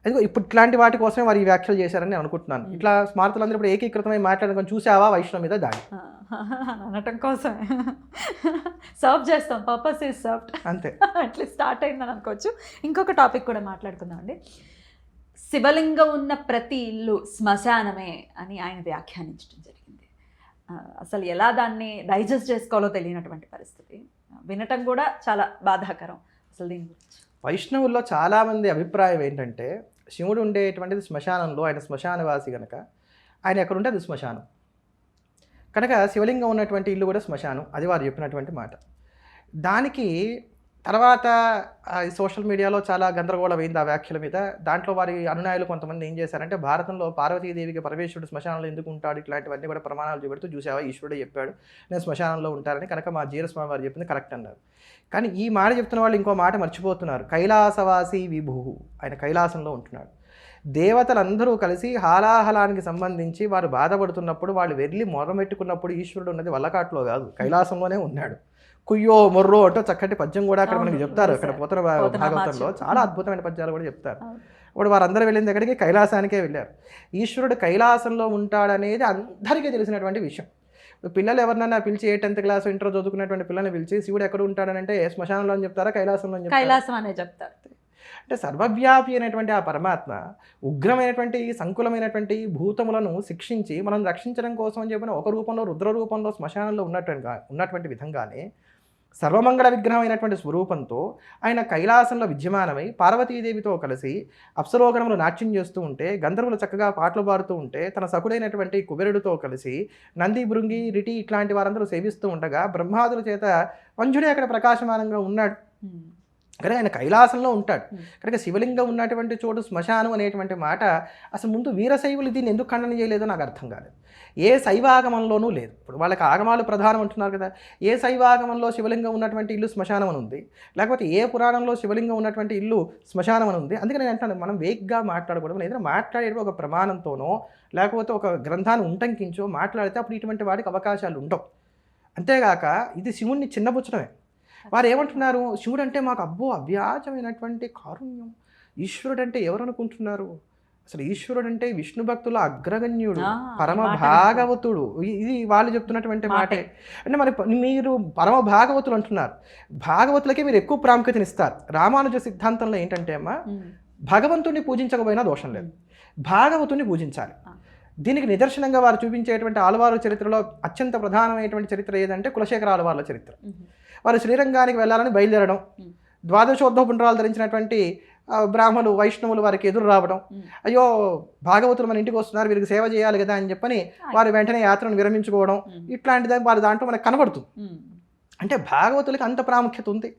అదిగో ఇప్పుడు ఇట్లాంటి వాటి కోసమే వారు ఈ వ్యాఖ్యలు చేశారని నేను అనుకుంటున్నాను. ఇట్లా స్మార్తులందరూ ఇప్పుడు ఏకీకృతమై మాట్లాడుకొని చూసావా వైష్ణవ మీద దాడి అనటం కోసమే సర్వ్ చేస్తాం, పర్పస్ ఈజ్ సర్వ్డ్ అంతే, అట్లా స్టార్ట్ అయిందని అనుకోవచ్చు. ఇంకొక టాపిక్ కూడా మాట్లాడుకుందాం అండి. శివలింగం ఉన్న ప్రతి ఇల్లు శ్మశానమే అని ఆయన వ్యాఖ్యానించడం జరిగింది. అసలు ఎలా దాన్ని డైజెస్ట్ చేసుకోవాలో తెలియనటువంటి పరిస్థితి, వినటం కూడా చాలా బాధాకరం. అసలు దీని గురించి వైష్ణవుల్లో చాలామంది అభిప్రాయం ఏంటంటే, శివుడు ఉండేటువంటిది శ్మశానంలో, ఆయన శ్మశానవాసి కనుక ఆయన ఎక్కడుంటే అది శ్మశానం కనుక శివలింగం ఉన్నటువంటి ఇల్లు కూడా శ్మశానం, అది వారు చెప్పినటువంటి మాట. దానికి తర్వాత సోషల్ మీడియాలో చాలా గందరగోళం అయింది ఆ వ్యాఖ్యల మీద. దాంట్లో వారి అనునాయులు కొంతమంది ఏం చేశారంటే, భారతంలో పార్వతీదేవికి పరమేశ్వరుడు శ్మశానంలో ఎందుకు ఉంటాడు, ఇట్లాంటివన్నీ కూడా ప్రమాణాలు చూపెడుతూ, చూసావా ఈశ్వరుడే చెప్పాడు నేను శ్మశానంలో ఉంటారని, కనుక మా జీరస్వామి వారు చెప్పింది కరెక్ట్ అన్నారు. కానీ ఈ మాట చెప్తున్న వాళ్ళు ఇంకో మాట మర్చిపోతున్నారు. కైలాసవాసి విభు, ఆయన కైలాసంలో ఉంటున్నాడు. దేవతలందరూ కలిసి హాలాహలానికి సంబంధించి వారు బాధపడుతున్నప్పుడు, వాళ్ళు వెళ్ళి మొరమెట్టుకున్నప్పుడు ఈశ్వరుడు ఉన్నది వల్లకాట్లో కాదు, కైలాసంలోనే ఉన్నాడు. కుయ్యో మొర్రో అంటూ చక్కటి పద్యం కూడా అక్కడ మనకి చెప్తారు. అక్కడ పోతన భాగవతంలో చాలా అద్భుతమైన పద్యాలు కూడా చెప్తారు. ఇప్పుడు వారందరూ వెళ్ళిన దగ్గరికి కైలాసానికే వెళ్ళారు. ఈశ్వరుడు కైలాసంలో ఉంటాడనేది అందరికీ తెలిసినటువంటి విషయం. పిల్లలు ఎవరినైనా పిలిచి 8th క్లాస్ ఇంటర్ చదువుకున్నటువంటి పిల్లల్ని పిలిచి శివుడు ఎక్కడ ఉంటాడనంటే శ్మశానంలో అని చెప్తారా, కైలాసంలో అని చెప్తారా? కైలాసం అనే చెప్తారు. అంటే సర్వవ్యాపి అనేటువంటి ఆ పరమాత్మ ఉగ్రమైనటువంటి సంకులమైనటువంటి భూతములను శిక్షించి మనం రక్షించడం కోసం అని చెప్పిన ఒక రూపంలో, రుద్ర రూపంలో శ్మశానంలో ఉన్నటువంటి విధంగానే సర్వమంగళ విగ్రహమైనటువంటి స్వరూపంతో ఆయన కైలాసంలో విద్యమానమై పార్వతీదేవితో కలిసి అప్సరోగణములు నాట్యం చేస్తూ ఉంటే, గంధర్వులు చక్కగా పాటలు పాడుతూ ఉంటే, తన సకుడైనటువంటి కుబేరుడితో కలిసి నంది, భృంగి, రిటి ఇట్లాంటి వారందరూ సేవిస్తూ ఉండగా బ్రహ్మాదుల చేత వంజుడే అక్కడ ప్రకాశమానంగా ఉన్నాడు. కానీ ఆయన కైలాసంలో ఉంటాడు కనుక శివలింగం ఉన్నటువంటి చోటు శ్మశానం అనేటువంటి మాట అసలు ముందు వీరశైవులు దీన్ని ఎందుకు ఖండన చేయలేదో నాకు అర్థం కాలేదు. ఏ శైవాగమంలోనూ లేదు. ఇప్పుడు వాళ్ళకి ఆగమాలు ప్రధానం అంటున్నారు కదా, ఏ శైవాగమంలో శివలింగం ఉన్నటువంటి ఇల్లు శ్మశానం అని ఉంది, లేకపోతే ఏ పురాణంలో శివలింగం ఉన్నటువంటి ఇల్లు శ్మశానం అని ఉంది. అందుకని నేను అంటాను, మనం వేగ్గా మాట్లాడకూడదు. ఏదైనా మాట్లాడేటప్పుడు ఒక ప్రమాణంతోనో లేకపోతే ఒక గ్రంథాన్ని ఉంటంకించో మాట్లాడితే అప్పుడు ఇటువంటి వాటికి అవకాశాలు ఉండవు. అంతేగాక ఇది శివుణ్ణి చిన్నపుచ్చడమే. వారు ఏమంటున్నారు, శివుడు అంటే మాకు అబ్బో అవ్యాజమైనటువంటి కారుణ్యం, ఈశ్వరుడు అంటే ఎవరు అనుకుంటున్నారు, అసలు ఈశ్వరుడు అంటే విష్ణు భక్తుల అగ్రగణ్యుడు, పరమ భాగవతుడు. ఇది వాళ్ళు చెప్తున్నటువంటి మాటే. అంటే మరి మీరు పరమ భాగవతులు అంటున్నారు, భాగవతులకే మీరు ఎక్కువ ప్రాముఖ్యతనిస్తారు. రామానుజ సిద్ధాంతంలో ఏంటంటే అమ్మా, భగవంతుడిని పూజించకపోయినా దోషం లేదు, భాగవతుడిని పూజించాలి. దీనికి నిదర్శనంగా వారు చూపించేటువంటి ఆళ్వారు చరిత్రలో అత్యంత ప్రధానమైనటువంటి చరిత్ర ఏదంటే కులశేఖర ఆళ్వార్ల చరిత్ర. వారు శ్రీరంగానికి వెళ్ళాలని బయలుదేరడం, ద్వాదశోర్ధపుండ్రాలు ధరించినటువంటి బ్రాహ్మణులు వైష్ణవులు వారికి ఎదురు రావడం, అయ్యో భాగవతులు మన ఇంటికి వస్తున్నారు వీరికి సేవ చేయాలి కదా అని చెప్పని వారు వెంటనే యాత్రను విరమించుకోవడం, ఇట్లాంటిది వారి దాంట్లో మనకు కనబడుతుంది. అంటే భాగవతులకి అంత ప్రాముఖ్యత ఉంది.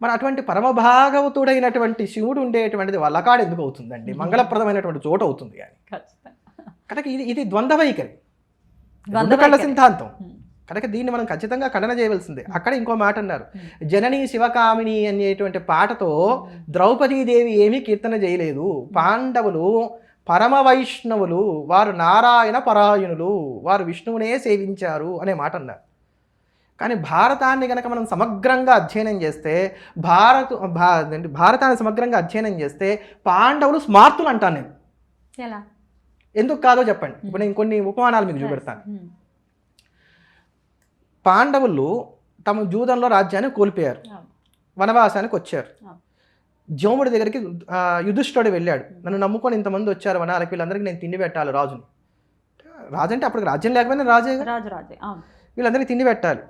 మరి అటువంటి పరమభాగవతుడైనటువంటి శివుడు ఉండేటువంటిది వల్లకాడు ఎందుకు అవుతుందండి, మంగళప్రదమైనటువంటి చోటు అవుతుంది. కానీ కనుక ఇది ద్వంద్వ వైఖరి, ద్వంద్వ రెండు కళ్ళ వైఖరి. సిద్ధాంతం. కనుక దీన్ని మనం ఖచ్చితంగా ఖండన చేయవలసిందే. అక్కడ ఇంకో మాట అన్నారు, జననీ శివకామిని అనేటువంటి పాటతో ద్రౌపదీదేవి ఏమీ కీర్తన చేయలేదు. పాండవులు పరమ వైష్ణవులు, వారు నారాయణ పరాయణులు, వారు విష్ణువునే సేవించారు అనే మాట అన్నారు. కానీ భారతాన్ని కనుక మనం సమగ్రంగా అధ్యయనం చేస్తే భారతాన్ని సమగ్రంగా అధ్యయనం చేస్తే పాండవులు స్మార్తులు అంటాను నేను. ఎలా? ఎందుకు కాదో చెప్పండి. ఇప్పుడు నేను కొన్ని ఉపమానాలు మీకు చూపెడతాను. పాండవులు తమ జూదంలో రాజ్యాన్ని కోల్పోయారు, వనవాసానికి వచ్చారు. జోముడి దగ్గరికి యుధిష్ఠుడు వెళ్ళాడు, నన్ను నమ్ముకొని ఇంతమంది వచ్చారు వనాలకి, వీళ్ళందరికీ నేను తిండి పెట్టాలి రాజుని. రాజు అంటే అప్పటికి రాజ్యం లేకపోయినా రాజే, వీళ్ళందరికీ తిండి పెట్టాలి.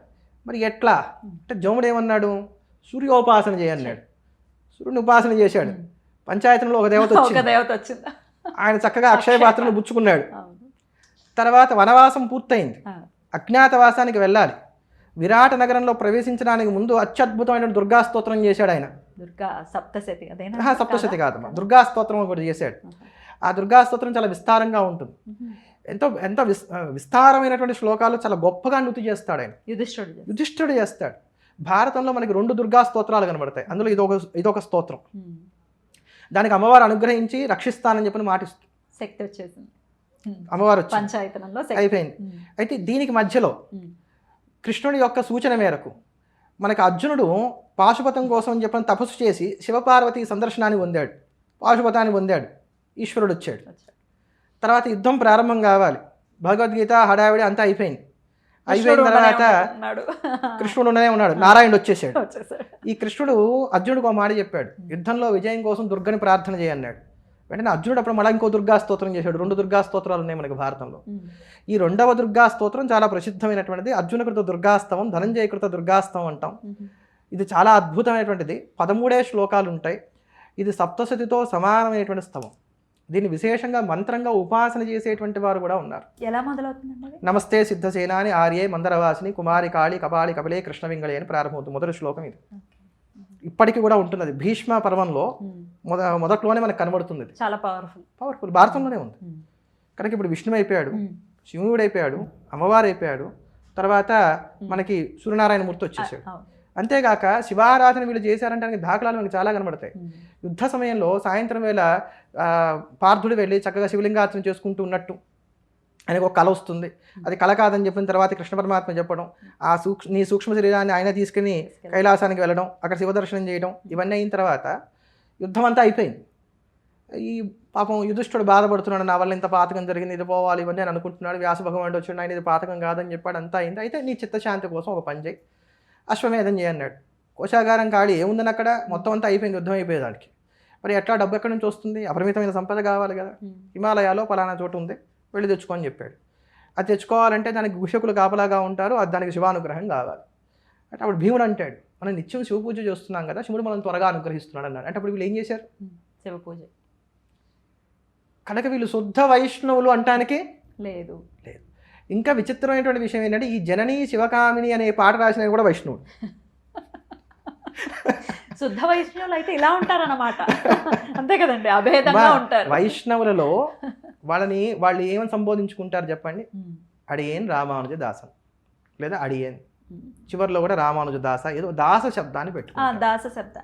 మరి ఎట్లా అంటే జోముడు ఏమన్నాడు, సూర్యోపాసన చేయన్నాడు. సూర్యుని ఉపాసన చేశాడు. పంచాయతీలో ఒక దేవత వచ్చింది, ఆయన చక్కగా అక్షయ పాత్రను పుచ్చుకున్నాడు. తర్వాత వనవాసం పూర్తయింది, అజ్ఞాతవాసానికి వెళ్ళాలి. విరాట నగరంలో ప్రవేశించడానికి ముందు అత్యద్భుతమైన దుర్గా స్తోత్రం చేశాడు ఆయన. సప్తశతి కాదమ్మా, దుర్గా స్తోత్రం ఒకటి చేశాడు. ఆ దుర్గా స్తోత్రం చాలా విస్తారంగా ఉంటుంది, ఎంతో విస్తారమైనటువంటి శ్లోకాలు చాలా గొప్పగా నృతి చేస్తాడు ఆయన. యుధిష్ఠుడు చేస్తాడు. భారతంలో మనకి 2 దుర్గా స్తోత్రాలు కనబడతాయి, అందులో ఇదొక స్తోత్రం. దానికి అమ్మవారు అనుగ్రహించి రక్షిస్తానని చెప్పిన మాటిస్తుంది, శక్తి వచ్చేసింది, అమ్మవారు పంచాయతనంలో అయిపోయింది. అయితే దీనికి మధ్యలో కృష్ణుడి యొక్క సూచన మేరకు మనకి అర్జునుడు పాశుపతం కోసం అని చెప్పిన తపస్సు చేసి శివపార్వతి సందర్శనాన్ని పొందాడు, పాశుపతాన్ని పొందాడు, ఈశ్వరుడు వచ్చాడు. తర్వాత యుద్ధం ప్రారంభం కావాలి, భగవద్గీత హడావిడి అంతా అయిపోయింది. అయిపోయిన తర్వాత కృష్ణుడు ఉండనే ఉన్నాడు, నారాయణుడు వచ్చేసాడు. ఈ కృష్ణుడు అర్జునుడికి ఒక మాట చెప్పాడు, యుద్ధంలో విజయం కోసం దుర్గని ప్రార్థన చేయన్నాడు. వెంటనే అర్జునుడు అప్పుడు మళ్ళీ ఇంకో దుర్గా స్తోత్రం చేశాడు. 2 దుర్గా స్తోత్రాలు ఉన్నాయి మనకి భారతంలో. ఈ 2వ దుర్గా స్తోత్రం చాలా ప్రసిద్ధమైనటువంటిది. అర్జునకృత దుర్గాస్తవం, ధనంజయకృత దుర్గాస్తవం అంటాం. ఇది చాలా అద్భుతమైనటువంటిది. 13 శ్లోకాలు ఉంటాయి. ఇది సప్తశతితో సమానమైనటువంటి స్తవం. దీన్ని విశేషంగా మంత్రంగా ఉపాసన చేసేటువంటి వారు కూడా ఉన్నారు. ఎలా మొదలవుతుంది? నమస్తే సిద్ధసేనాని ఆర్యే మందరవాసిని కుమారి కాళి కపాలి కపలే కృష్ణవింగళి అని ప్రారంభమవుతుంది. మొదటి శ్లోకం ఇది. ఇప్పటికీ కూడా ఉంటుంది. అది భీష్మ పర్వంలో మొదట్లోనే మనకు కనబడుతుంది. చాలా పవర్ఫుల్ భారతంలోనే ఉంది. కనుక ఇప్పుడు విష్ణువు అయిపోయాడు, శివుడు అయిపోయాడు, అమ్మవారు అయిపోయాడు, తర్వాత మనకి సూర్యనారాయణమూర్తి వచ్చేసాడు. అంతేగాక శివారాధన వీళ్ళు చేశారంటే దాఖలాలు మనకి చాలా కనబడతాయి. యుద్ధ సమయంలో సాయంత్రం వేళ పార్థుడు వెళ్ళి చక్కగా శివలింగార్చన చేసుకుంటూ ఉన్నట్టు ఆయనకు ఒక కళ వస్తుంది. అది కళ కాదని చెప్పిన తర్వాత కృష్ణ పరమాత్మ చెప్పడం, నీ సూక్ష్మ శరీరాన్ని ఆయన తీసుకుని కైలాసానికి వెళ్ళడం, అక్కడ శివదర్శనం చేయడం, ఇవన్నీ అయిన తర్వాత యుద్ధం అంతా అయిపోయింది. ఈ పాపం యుధిష్ఠుడు బాధపడుతున్నాడు, నా వల్ల ఇంత పాతకం జరిగింది, ఇది పోవాలి ఇవన్నీ అని అనుకుంటున్నాడు. వ్యాస భగవానుడు వచ్చాడు, ఆయన ఇది పాతకం కాదని చెప్పాడు, అంతా అయింది. అయితే నీ చిత్తశాంతి కోసం ఒక పని చేయి, అశ్వమేధం చేయన్నాడు. కోశాగారం ఖాళీ ఏముందని అక్కడ మొత్తం అంతా అయిపోయింది, యుద్ధం అయిపోయేదానికి. మరి ఎట్లా డబ్బు ఎక్కడి నుంచి వస్తుంది? అపరిమితమైన సంపద కావాలి కదా. హిమాలయాలో పలానా చోటు ఉంది, వెళ్ళి తెచ్చుకోని చెప్పాడు. అది తెచ్చుకోవాలంటే దానికి గుషకులు కాపలాగా ఉంటారు, అది దానికి శివానుగ్రహం కావాలి. అంటే అప్పుడు భీముడు అంటాడు, మనం నిత్యం శివ పూజ చేస్తున్నాం కదా, శివుడు మనం త్వరగా అనుగ్రహిస్తున్నాడు అన్నాడు. అంటే అప్పుడు వీళ్ళు ఏం చేశారు? శివ పూజ. కనుక వీళ్ళు శుద్ధ వైష్ణవులు అంటానికి లేదు. ఇంకా విచిత్రమైనటువంటి విషయం ఏంటంటే ఈ జననీ శివకామిని అనే పాట రాసిన కూడా వైష్ణవుడు. శుద్ధ వైష్ణవులు అయితే ఇలా ఉంటారన్నమాట. అంతే కదండి, అభేదంగా ఉంటారు. వైష్ణవులలో వాళ్ళు ఏమని సంబోధించుకుంటారు చెప్పండి? అడియేన్ రామానుజ దాసన్ లేదా అడియేన్. చివరిలో కూడా రామానుజ దాస, ఏదో దాస శబ్దాన్ని పెట్టుకుంటారు. దాస శబ్ద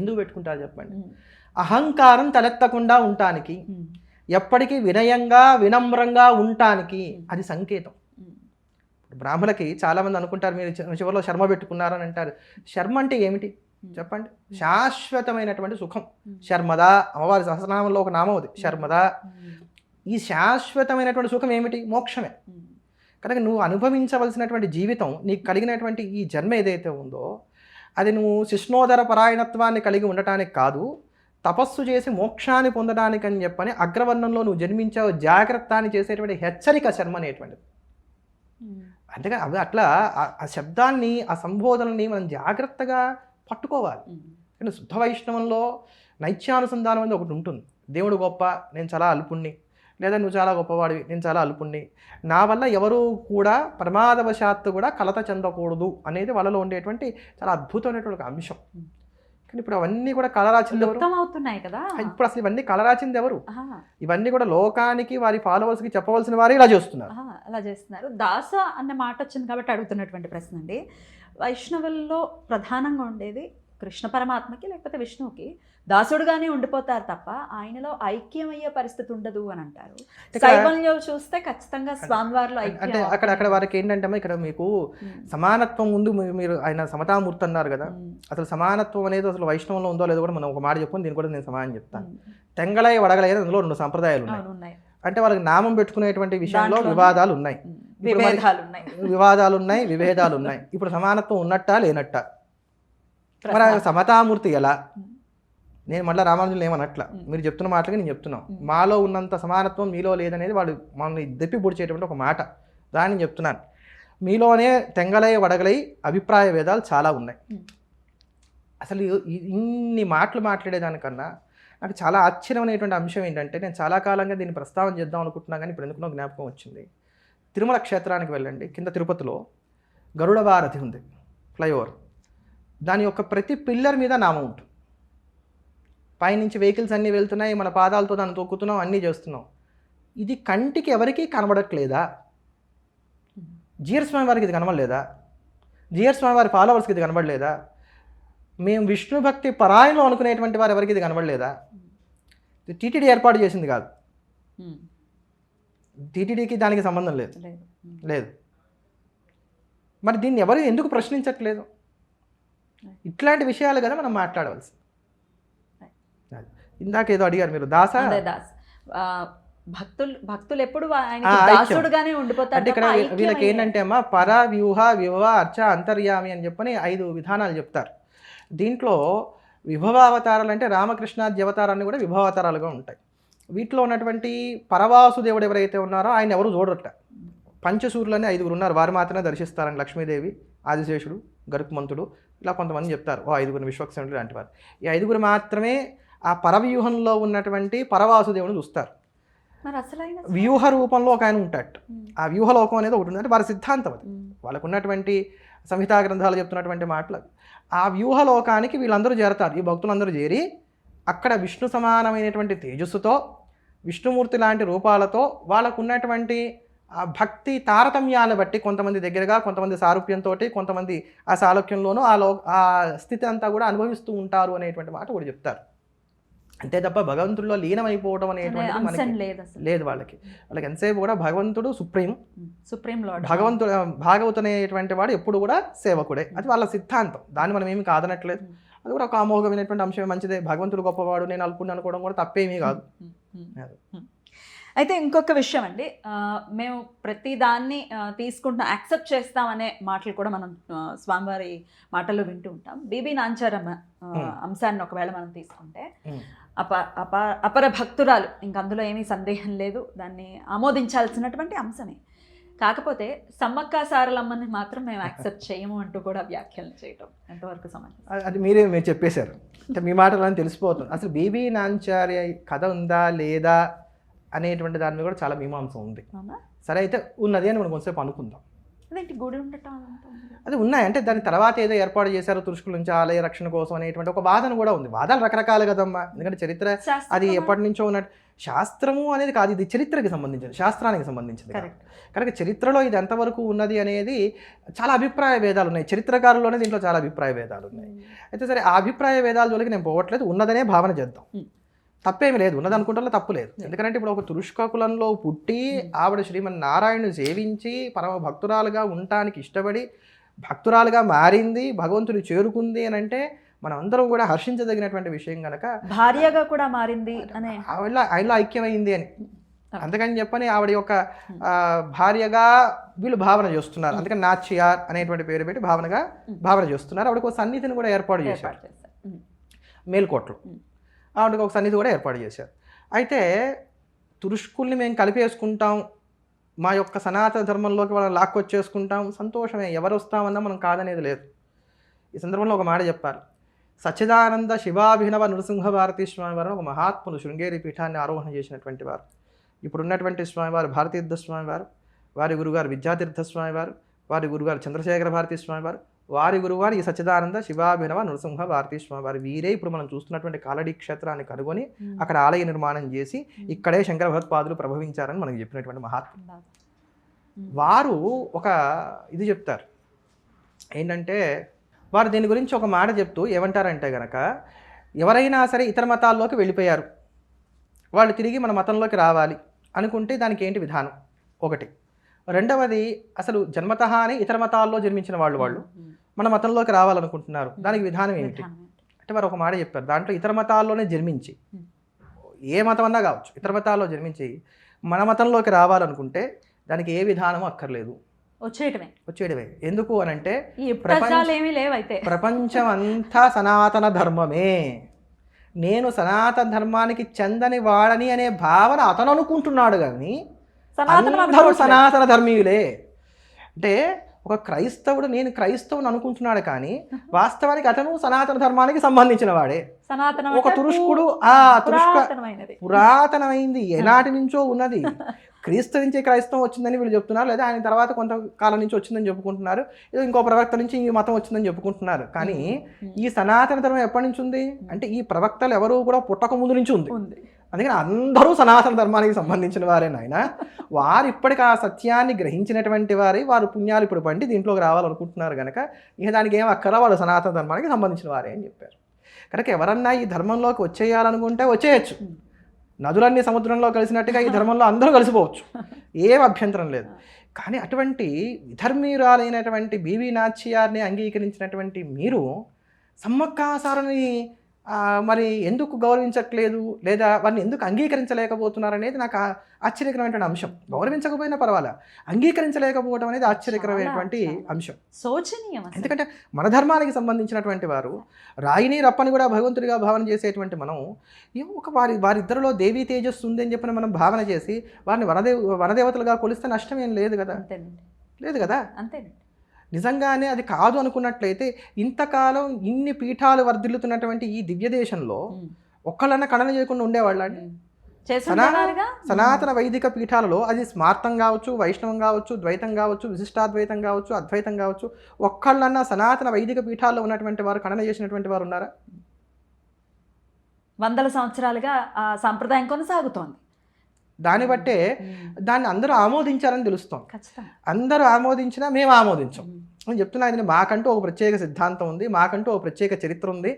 ఎందుకు పెట్టుకుంటారు చెప్పండి? అహంకారం తలెత్తకుండా ఉండటానికి, ఎప్పటికీ వినయంగా వినమ్రంగా ఉండటానికి అది సంకేతం. బ్రాహ్మణులకి చాలామంది అనుకుంటారు, మీరు చివరిలో శర్మ పెట్టుకున్నారని అంటారు. శర్మ అంటే ఏమిటి చెప్పండి? శాశ్వతమైనటువంటి సుఖం. శర్మద, అమ్మవారి సహస్రనామంలో ఒక నామం అది శర్మద. ఈ శాశ్వతమైనటువంటి సుఖం ఏమిటి? మోక్షమే. కనుక నువ్వు అనుభవించవలసినటువంటి జీవితం, నీకు కలిగినటువంటి ఈ జన్మ ఏదైతే ఉందో అది నువ్వు శిష్ణోదర పరాయణత్వాన్ని కలిగి ఉండటానికి కాదు, తపస్సు చేసి మోక్షాన్ని పొందడానికి అని చెప్పని అగ్రవర్ణంలో నువ్వు జన్మించావు, జాగ్రత్త అని చేసేటువంటి హెచ్చరిక శర్మ అనేటువంటిది. అంతేగా అవి అట్లా ఆ శబ్దాన్ని, ఆ సంబోధనని మనం జాగ్రత్తగా పట్టుకోవాలి. కానీ శుద్ధ వైష్ణవంలో నైత్యానుసంధానం అనేది ఒకటి ఉంటుంది. దేవుడు గొప్ప, నేను చాలా అల్పుణ్ణి, లేదా నువ్వు చాలా గొప్పవాడివి, నేను చాలా అల్పుణ్ణి, నా వల్ల ఎవరు కూడా ప్రమాదవశాత్తు కూడా కలత చెందకూడదు అనేది వాళ్ళలో ఉండేటువంటి చాలా అద్భుతమైనటువంటి ఒక అంశం. కానీ ఇప్పుడు అవన్నీ కూడా కలరాచింది ఎవరు? లుప్తం అవుతున్నాయి కదా. ఇప్పుడు అసలు ఇవన్నీ కలరాచింది ఎవరు? ఆహా, ఇవన్నీ కూడా లోకానికి వారి ఫాలోవర్స్కి చెప్పవలసిన వారే ఇలా చేస్తున్నారు. ఆహా, అలా చేస్తున్నారు. దాస అన్న మాట వచ్చింది కాబట్టి అడుగుతున్నటువంటి ప్రశ్న అండి. వైష్ణవుల్లో ప్రధానంగా ఉండేది కృష్ణ పరమాత్మకి లేకపోతే విష్ణువుకి దాసుడుగానే ఉండిపోతారు తప్ప ఆయనలో ఐక్యమయ్యే పరిస్థితి ఉండదు అని అంటారు. శైవంలో చూస్తే ఖచ్చితంగా స్వామివారిలో అంటే అక్కడ వారికి ఏంటంటే ఇక్కడ మీకు సమానత్వం ముందు మీరు ఆయన సమతామూర్తి అన్నారు కదా, అసలు సమానత్వం అనేది అసలు వైష్ణవంలో ఉందో లేదో కూడా మనం ఒక మాట చెప్పుకొని దీన్ని కూడా నేను సమానం చెప్తాను. తెంగళై వడగలై అందులో 2 సంప్రదాయాలు ఉన్నాయి. అంటే వాళ్ళకి నామం పెట్టుకునేటువంటి విషయంలో వివాదాలు ఉన్నాయి, వివాదాలు ఉన్నాయి, విభేదాలు ఉన్నాయి. ఇప్పుడు సమానత్వం ఉన్నట్టా లేనట్టా? మరి సమతామూర్తి ఎలా? నేను మళ్ళీ రామానుజులు ఏమనట్లా, మీరు చెప్తున్న మాటలకి నేను చెప్తున్నాను. మాలో ఉన్నంత సమానత్వం మీలో లేదనేది వాడు మనల్ని దెప్పి పొడిచేటువంటి ఒక మాట, దాన్ని చెప్తున్నాను. మీలోనే తెంగలై వడగలై అభిప్రాయ భేదాలు చాలా ఉన్నాయి. అసలు ఇన్ని మాటలు మాట్లాడేదానికన్నా నాకు చాలా ఆశ్చర్యమైనటువంటి అంశం ఏంటంటే, నేను చాలా కాలంగా దీన్ని ప్రస్తావన చేద్దాం అనుకుంటున్నా కానీ ఇప్పుడు ఎందుకునో జ్ఞాపకం వచ్చింది. తిరుమల క్షేత్రానికి వెళ్ళండి, కింద తిరుపతిలో గరుడ భారతి ఉంది, ఫ్లైఓవర్. దాని యొక్క ప్రతి పిల్లర్ మీద నామం ఉంటుంది. పైనుంచి వెహికల్స్ అన్నీ వెళ్తున్నాయి, మన పాదాలతో దాన్ని తొక్కుతున్నాం, అన్నీ చేస్తున్నాం. ఇది కంటికి ఎవరికీ కనబడట్లేదా? జీఆర్ స్వామి వారికి ఇది కనబడలేదా? జీఆర్ స్వామి వారి ఫాలోవర్స్కి ఇది కనబడలేదా? మేము విష్ణు భక్తి పరాయణలో అనుకునేటువంటి వారు ఎవరికి ఇది కనబడలేదా? ఇది టీటీడీ ఏర్పాటు చేసింది కాదు, టీటీడీకి దానికి సంబంధం లేదు. మరి దీన్ని ఎవరు ఎందుకు ప్రశ్నించట్లేదు? ఇట్లాంటి విషయాలు కదా మనం మాట్లాడవలసి. ఇందాక ఏదో అడిగారు మీరు, దాస భక్తులు ఎప్పుడు దాసుడుగానే ఉండిపోతారు. అంటే ఇక్కడ వీళ్ళకి ఏంటంటే అమ్మా పర వ్యూహ విభవ అర్చ అంతర్యామి అని చెప్పని 5 విధానాలు చెప్తారు. దీంట్లో విభవావతారాలు అంటే రామకృష్ణాది అవతారాన్ని కూడా విభవావతారాలుగా ఉంటాయి. వీటిలో ఉన్నటువంటి పరవాసుదేవుడు ఎవరైతే ఉన్నారో ఆయన ఎవరు చూడరట. పంచసూరులని 5 ఉన్నారు, వారు మాత్రమే దర్శిస్తారని. లక్ష్మీదేవి, ఆదిశేషుడు, గరుత్మంతుడు, ఇలా కొంతమంది చెప్తారు. 5 విశ్వక్సేనుడు లాంటి వారు. ఈ 5 మాత్రమే ఆ పరవ్యూహంలో ఉన్నటువంటి పరవాసుదేవుని చూస్తారు. వ్యూహ రూపంలో ఒక ఆయన ఉంటాడు. ఆ వ్యూహలోకం అనేది ఒకటి ఉంది, అంటే వారి సిద్ధాంతం అది. వాళ్ళకు ఉన్నటువంటి సంహితా గ్రంథాలు చెప్తున్నటువంటి మాటలు. ఆ వ్యూహలోకానికి వీళ్ళందరూ చేరతారు. ఈ భక్తులందరూ చేరి అక్కడ విష్ణు సమానమైనటువంటి తేజస్సుతో, విష్ణుమూర్తి లాంటి రూపాలతో వాళ్ళకు ఉన్నటువంటి ఆ భక్తి తారతమ్యాలను బట్టి కొంతమంది దగ్గరగా, కొంతమంది సారూప్యంతో, కొంతమంది ఆ సాలోక్యంలోనూ ఆ స్థితి అంతా కూడా అనుభవిస్తూ ఉంటారు అనేటువంటి మాట కూడా చెప్తారు. అంతే తప్ప భగవంతుడిలో లీనమైపోవడం అనేటువంటి లేదు వాళ్ళకి. ఎంతసేపు కూడా భగవంతుడు సుప్రీం లార్డ్, భాగవతుడు అనేటువంటి వాడు ఎప్పుడు కూడా సేవకుడే. అది వాళ్ళ సిద్ధాంతం, దాన్ని మనం ఏమి కాదనట్లేదు. అది కూడా ఒక అమోఘమైనటువంటి అంశమే, మంచిదే. భగవంతుడు గొప్పవాడు, నేను అల్పుణ్ణి అనుకోవడం కూడా తప్పేమీ కాదు. అయితే ఇంకొక విషయం అండి, మేము ప్రతి దాన్ని తీసుకుంటాం, యాక్సెప్ట్ చేస్తామనే మాటలు కూడా మనం స్వామివారి మాటల్లో వింటూ ఉంటాం. బీబీ నాంచారమ్మ అంశాన్ని ఒకవేళ మనం తీసుకుంటే అపర భక్తురాలు, ఇంక అందులో ఏమీ సందేహం లేదు, దాన్ని ఆమోదించాల్సినటువంటి అంశమే. కాకపోతే సమ్మక్క సారలమ్మని మాత్రం మేము యాక్సెప్ట్ చేయము అంటూ కూడా వ్యాఖ్యలు చేయటం ఎంతవరకు సమాజం? అది మీరు చెప్పేశారు, అంటే మీ మాటలని తెలిసిపోతుంది. అసలు బీబీ నాంచార్య కథ ఉందా లేదా అనేటువంటి దాని మీద కూడా చాలా మీమాంసం ఉంది. సరే, అయితే ఉన్నది అని మనం కొంచెంసేపు అనుకుందాం. గుడి ఉండటం అది ఉన్నాయి, అంటే దాని తర్వాత ఏదో ఏర్పాటు చేశారు తురుష్కుల నుంచి ఆలయ రక్షణ కోసం అనేటువంటి ఒక వాదన కూడా ఉంది. వాదాలు రకరకాలు కదమ్మా, ఎందుకంటే చరిత్ర అది ఎప్పటి నుంచో ఉన్నట్టు. శాస్త్రము అనేది కాదు, ఇది చరిత్రకి సంబంధించింది, శాస్త్రానికి సంబంధించింది. కనుక చరిత్రలో ఇది ఎంతవరకు ఉన్నది అనేది చాలా అభిప్రాయ భేదాలు ఉన్నాయి. చరిత్రకారుల్లోనే దీంట్లో చాలా అభిప్రాయ భేదాలు ఉన్నాయి. అయితే సరే, ఆ అభిప్రాయ భేదాల జోలికి నేను పోవట్లేదు, ఉన్నదనే భావన చేద్దాం. తప్పేమి లేదు, ఉన్నది అనుకుంటా తప్పు లేదు. ఎందుకంటే ఇప్పుడు ఒక తురుష్క కులంలో పుట్టి ఆవిడ శ్రీమన్నారాయణుని సేవించి పరమ భక్తురాలుగా ఉండటానికి ఇష్టపడి భక్తురాలుగా మారింది, భగవంతుని చేరుకుంది అని అంటే మనం అందరం కూడా హర్షించదగినటువంటి విషయం కనుక. భార్యగా కూడా మారింది అనే ఆయనలో ఐక్యమైంది అని అందుకని చెప్పని ఆవిడ యొక్క భార్యగా వీళ్ళు భావన చేస్తున్నారు. అందుకని నాచ్యార్ అనేటువంటి పేరు పెట్టి భావన చేస్తున్నారు. ఆవిడకు ఒక సన్నిధిని కూడా ఏర్పాటు చేశారు మేల్కోట్లో. ఆవిడకి ఒక సన్నిధి కూడా ఏర్పాటు చేశారు. అయితే తురుష్కుల్ని మేము కలిపేసుకుంటాం, మా యొక్క సనాతన ధర్మంలోకి వాళ్ళని లాక్కొచ్చేసుకుంటాం, సంతోషమే, ఎవరు వస్తామన్నా మనం కాదనేది లేదు. ఈ సందర్భంలో ఒక మాట చెప్పాలి. సచ్చిదానంద శివాభినవ నృసింహ భారతీ స్వామివారు ఒక మహాత్ములు శృంగేరి పీఠాన్ని ఆరోహణ చేసినటువంటి వారు. ఇప్పుడున్నటువంటి స్వామివారు భారతీర్థ స్వామివారు, వారి గురుగారు విద్యాతీర్థ స్వామివారు, వారి గురుగారు చంద్రశేఖర భారతీ స్వామివారు, వారి గురువారు ఈ సచ్చిదానంద శివాభినవ నృసింహ భారతీ స్వామి వారి వీరే ఇప్పుడు మనం చూస్తున్నటువంటి కాలడీ క్షేత్రాన్ని కనుగొని అక్కడ ఆలయ నిర్మాణం చేసి ఇక్కడే శంకర భగవత్పాదులు ప్రభవించారని మనకు చెప్పినటువంటి మహాత్ములు. వారు ఒక ఇది చెప్తారు ఏంటంటే, వారు దీని గురించి ఒక మాట చెప్తూ ఏమంటారంటే గనక, ఎవరైనా సరే ఇతర మతాల్లోకి వెళ్ళిపోయారు, వాళ్ళు తిరిగి మన మతంలోకి రావాలి అనుకుంటే దానికి ఏంటి విధానం ఒకటి. రెండవది, అసలు జన్మతహానే ఇతర మతాల్లో జన్మించిన వాళ్ళు మన మతంలోకి రావాలనుకుంటున్నారు, దానికి విధానం ఏమిటి అంటే వారు ఒక మాట చెప్పారు. దాంట్లో ఇతర మతాల్లోనే జన్మించి, ఏ మతం అన్నా కావచ్చు, ఇతర మతాల్లో జన్మించి మన మతంలోకి రావాలనుకుంటే దానికి ఏ విధానము అక్కర్లేదు, వచ్చేయడమే. ఎందుకు అనంటే ప్రపంచం అంతా సనాతన ధర్మమే, నేను సనాతన ధర్మానికి చెందని వాడని అనే భావన అతను అనుకుంటున్నాడు, కానీ అందరూ సనాతన ధర్మీయులే. అంటే ఒక క్రైస్తవుడు నేను క్రైస్తవుని అనుకుంటున్నాడు, కానీ వాస్తవానికి అతను సనాతన ధర్మానికి సంబంధించిన వాడే. ఒక తురుష్కుడు పురాతనమైంది, ఎనాటి నుంచో ఉన్నది. క్రీస్తు నుంచి క్రైస్తవం వచ్చిందని వీళ్ళు చెప్తున్నారు, లేదా ఆయన తర్వాత కొంతకాలం నుంచి వచ్చిందని చెప్పుకుంటున్నారు, ఏదో ఇంకో ప్రవక్త నుంచి ఈ మతం వచ్చిందని చెప్పుకుంటున్నారు. కానీ ఈ సనాతన ధర్మం ఎప్పటి నుంచి ఉంది అంటే ఈ ప్రవక్తలు ఎవరు కూడా పుట్టక ముందు నుంచి ఉంది. అందుకని అందరూ సనాతన ధర్మానికి సంబంధించిన వారే నాయన. వారు ఇప్పటికి ఆ సత్యాన్ని గ్రహించినటువంటి వారే, వారు పుణ్యాలు ఇప్పుడు పండి దీంట్లోకి రావాలనుకుంటున్నారు కనుక ఇక దానికి ఏం అక్కరా, వాళ్ళు సనాతన ధర్మానికి సంబంధించిన వారే అని చెప్పారు. కనుక ఎవరన్నా ఈ ధర్మంలోకి వచ్చేయాలనుకుంటే వచ్చేయచ్చు. నదులన్నీ సముద్రంలో కలిసినట్టుగా ఈ ధర్మంలో అందరూ కలిసిపోవచ్చు, ఏం అభ్యంతరం లేదు. కానీ అటువంటి విధర్మీయురాలైనటువంటి బివి నాచ్యార్ని అంగీకరించినటువంటి మీరు సమ్మక్కాసారని మరి ఎందుకు గౌరవించట్లేదు, లేదా వారిని ఎందుకు అంగీకరించలేకపోతున్నారు అనేది నాకు ఆశ్చర్యకరమైనటువంటి అంశం. గౌరవించకపోయినా పర్వాలా, అంగీకరించలేకపోవడం అనేది ఆశ్చర్యకరమైనటువంటి అంశం, శోచనీయం. ఎందుకంటే మన ధర్మానికి సంబంధించినటువంటి వారు రాయిని రప్పని కూడా భగవంతుడిగా భావన చేసేటువంటి మనం ఒక వారిద్దరిలో దేవీ తేజస్సు ఉంది అని చెప్పిన మనం భావన చేసి వారిని వనదేవతలుగా కొలిస్తే నష్టం ఏం లేదు కదా, లేదు కదా. అంతేనండి. నిజంగానే అది కాదు అనుకున్నట్లయితే ఇంతకాలం ఇన్ని పీఠాలు వర్ధిల్లుతున్నటువంటి ఈ దివ్య దేశంలో ఒక్కళ్ళన్నా ఖండన చేయకుండా ఉండేవాళ్ళ అండి. సనాతన వైదిక పీఠాలలో అది స్మార్తం కావచ్చు, వైష్ణవం కావచ్చు, ద్వైతం కావచ్చు, విశిష్టాద్వైతం కావచ్చు, అద్వైతం కావచ్చు, ఒక్కళ్ళన్నా సనాతన వైదిక పీఠాల్లో ఉన్నటువంటి వారు ఖండన చేసినటువంటి వారు ఉన్నారా? వందల సంవత్సరాలుగా ఆ సాంప్రదాయం కొనసాగుతోంది. దాన్ని బట్టే దాన్ని అందరూ ఆమోదించారని తెలుస్తాం. అందరూ ఆమోదించినా మేము ఆమోదించాం అని చెప్తున్నా. మాకంటూ ఒక ప్రత్యేక సిద్ధాంతం ఉంది, మాకంటూ ఒక ప్రత్యేక చరిత్ర ఉంది,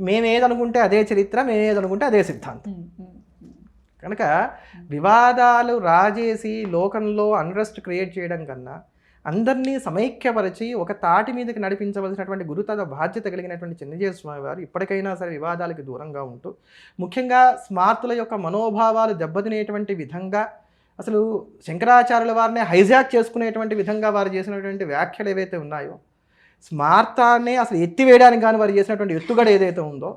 మేమేదనుకుంటే అదే చరిత్ర, మేమేదనుకుంటే అదే సిద్ధాంతం. కనుక వివాదాలు రాజేసి లోకంలో అన్రెస్ట్ క్రియేట్ చేయడం కన్నా అందరినీ సమైక్యపరిచి ఒక తాటి మీదకి నడిపించవలసినటువంటి గురుతర బాధ్యత కలిగినటువంటి చిన్నజీవ స్వామి వారు ఇప్పటికైనా సరే వివాదాలకు దూరంగా ఉంటూ, ముఖ్యంగా స్మార్తుల యొక్క మనోభావాలు దెబ్బతినేటువంటి విధంగా, అసలు శంకరాచార్యుల వారిని హైజాక్ చేసుకునేటువంటి విధంగా వారు చేసినటువంటి వ్యాఖ్యలు ఏవైతే ఉన్నాయో, స్మార్తాన్ని అసలు ఎత్తివేయడానికి కానీ వారు చేసినటువంటి ఎత్తుగడ ఏదైతే ఉందో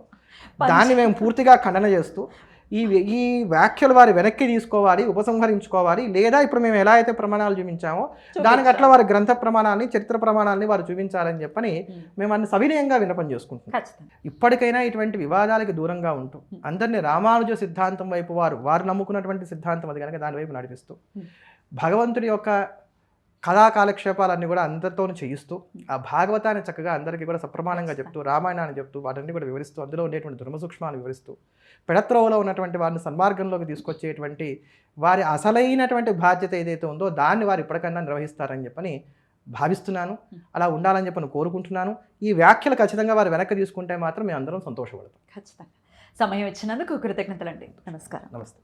దాన్ని మేము పూర్తిగా ఖండన చేస్తూ ఈ వ్యాఖ్యలు వారి వెనక్కి తీసుకోవాలి, ఉపసంహరించుకోవాలి. లేదా ఇప్పుడు మేము ఎలా అయితే ప్రమాణాలు చూపించామో దానికి అట్లా వారి గ్రంథ ప్రమాణాన్ని, చరిత్ర ప్రమాణాలని వారు చూపించాలని చెప్పని మేము అన్ని సవినయంగా విన్నపం చేసుకుంటున్నాం. ఇప్పటికైనా ఇటువంటి వివాదాలకు దూరంగా ఉంటూ అందరినీ రామానుజ సిద్ధాంతం వైపు వారు నమ్ముకున్నటువంటి సిద్ధాంతం అది కనుక దాని వైపు నడిపిస్తూ భగవంతుడి యొక్క కథా కాలక్షేపాలన్నీ కూడా అందరితోనూ చేయిస్తూ ఆ భాగవతాన్ని చక్కగా అందరికీ కూడా సప్రమాణంగా చెప్తూ, రామాయణాన్ని చెప్తూ, వాటన్ని కూడా వివరిస్తూ, అందులో ఉండేటువంటి ధర్మసూక్ష్మాన్ని వివరిస్తూ, పెడత్రోవలో ఉన్నటువంటి వారిని సన్మార్గంలోకి తీసుకొచ్చేటువంటి వారి అసలైనటువంటి బాధ్యత ఏదైతే ఉందో దాన్ని వారు ఇప్పటికన్నా నిర్వహిస్తారని చెప్పని భావిస్తున్నాను. అలా ఉండాలని చెప్పని కోరుకుంటున్నాను. ఈ వ్యాఖ్యలు ఖచ్చితంగా వారు వెనక్కి తీసుకుంటే మాత్రం మేము అందరం సంతోషపడతాం. ఖచ్చితంగా. సమయం ఇచ్చినందుకు కృతజ్ఞతలండి. నమస్కారం. నమస్తే.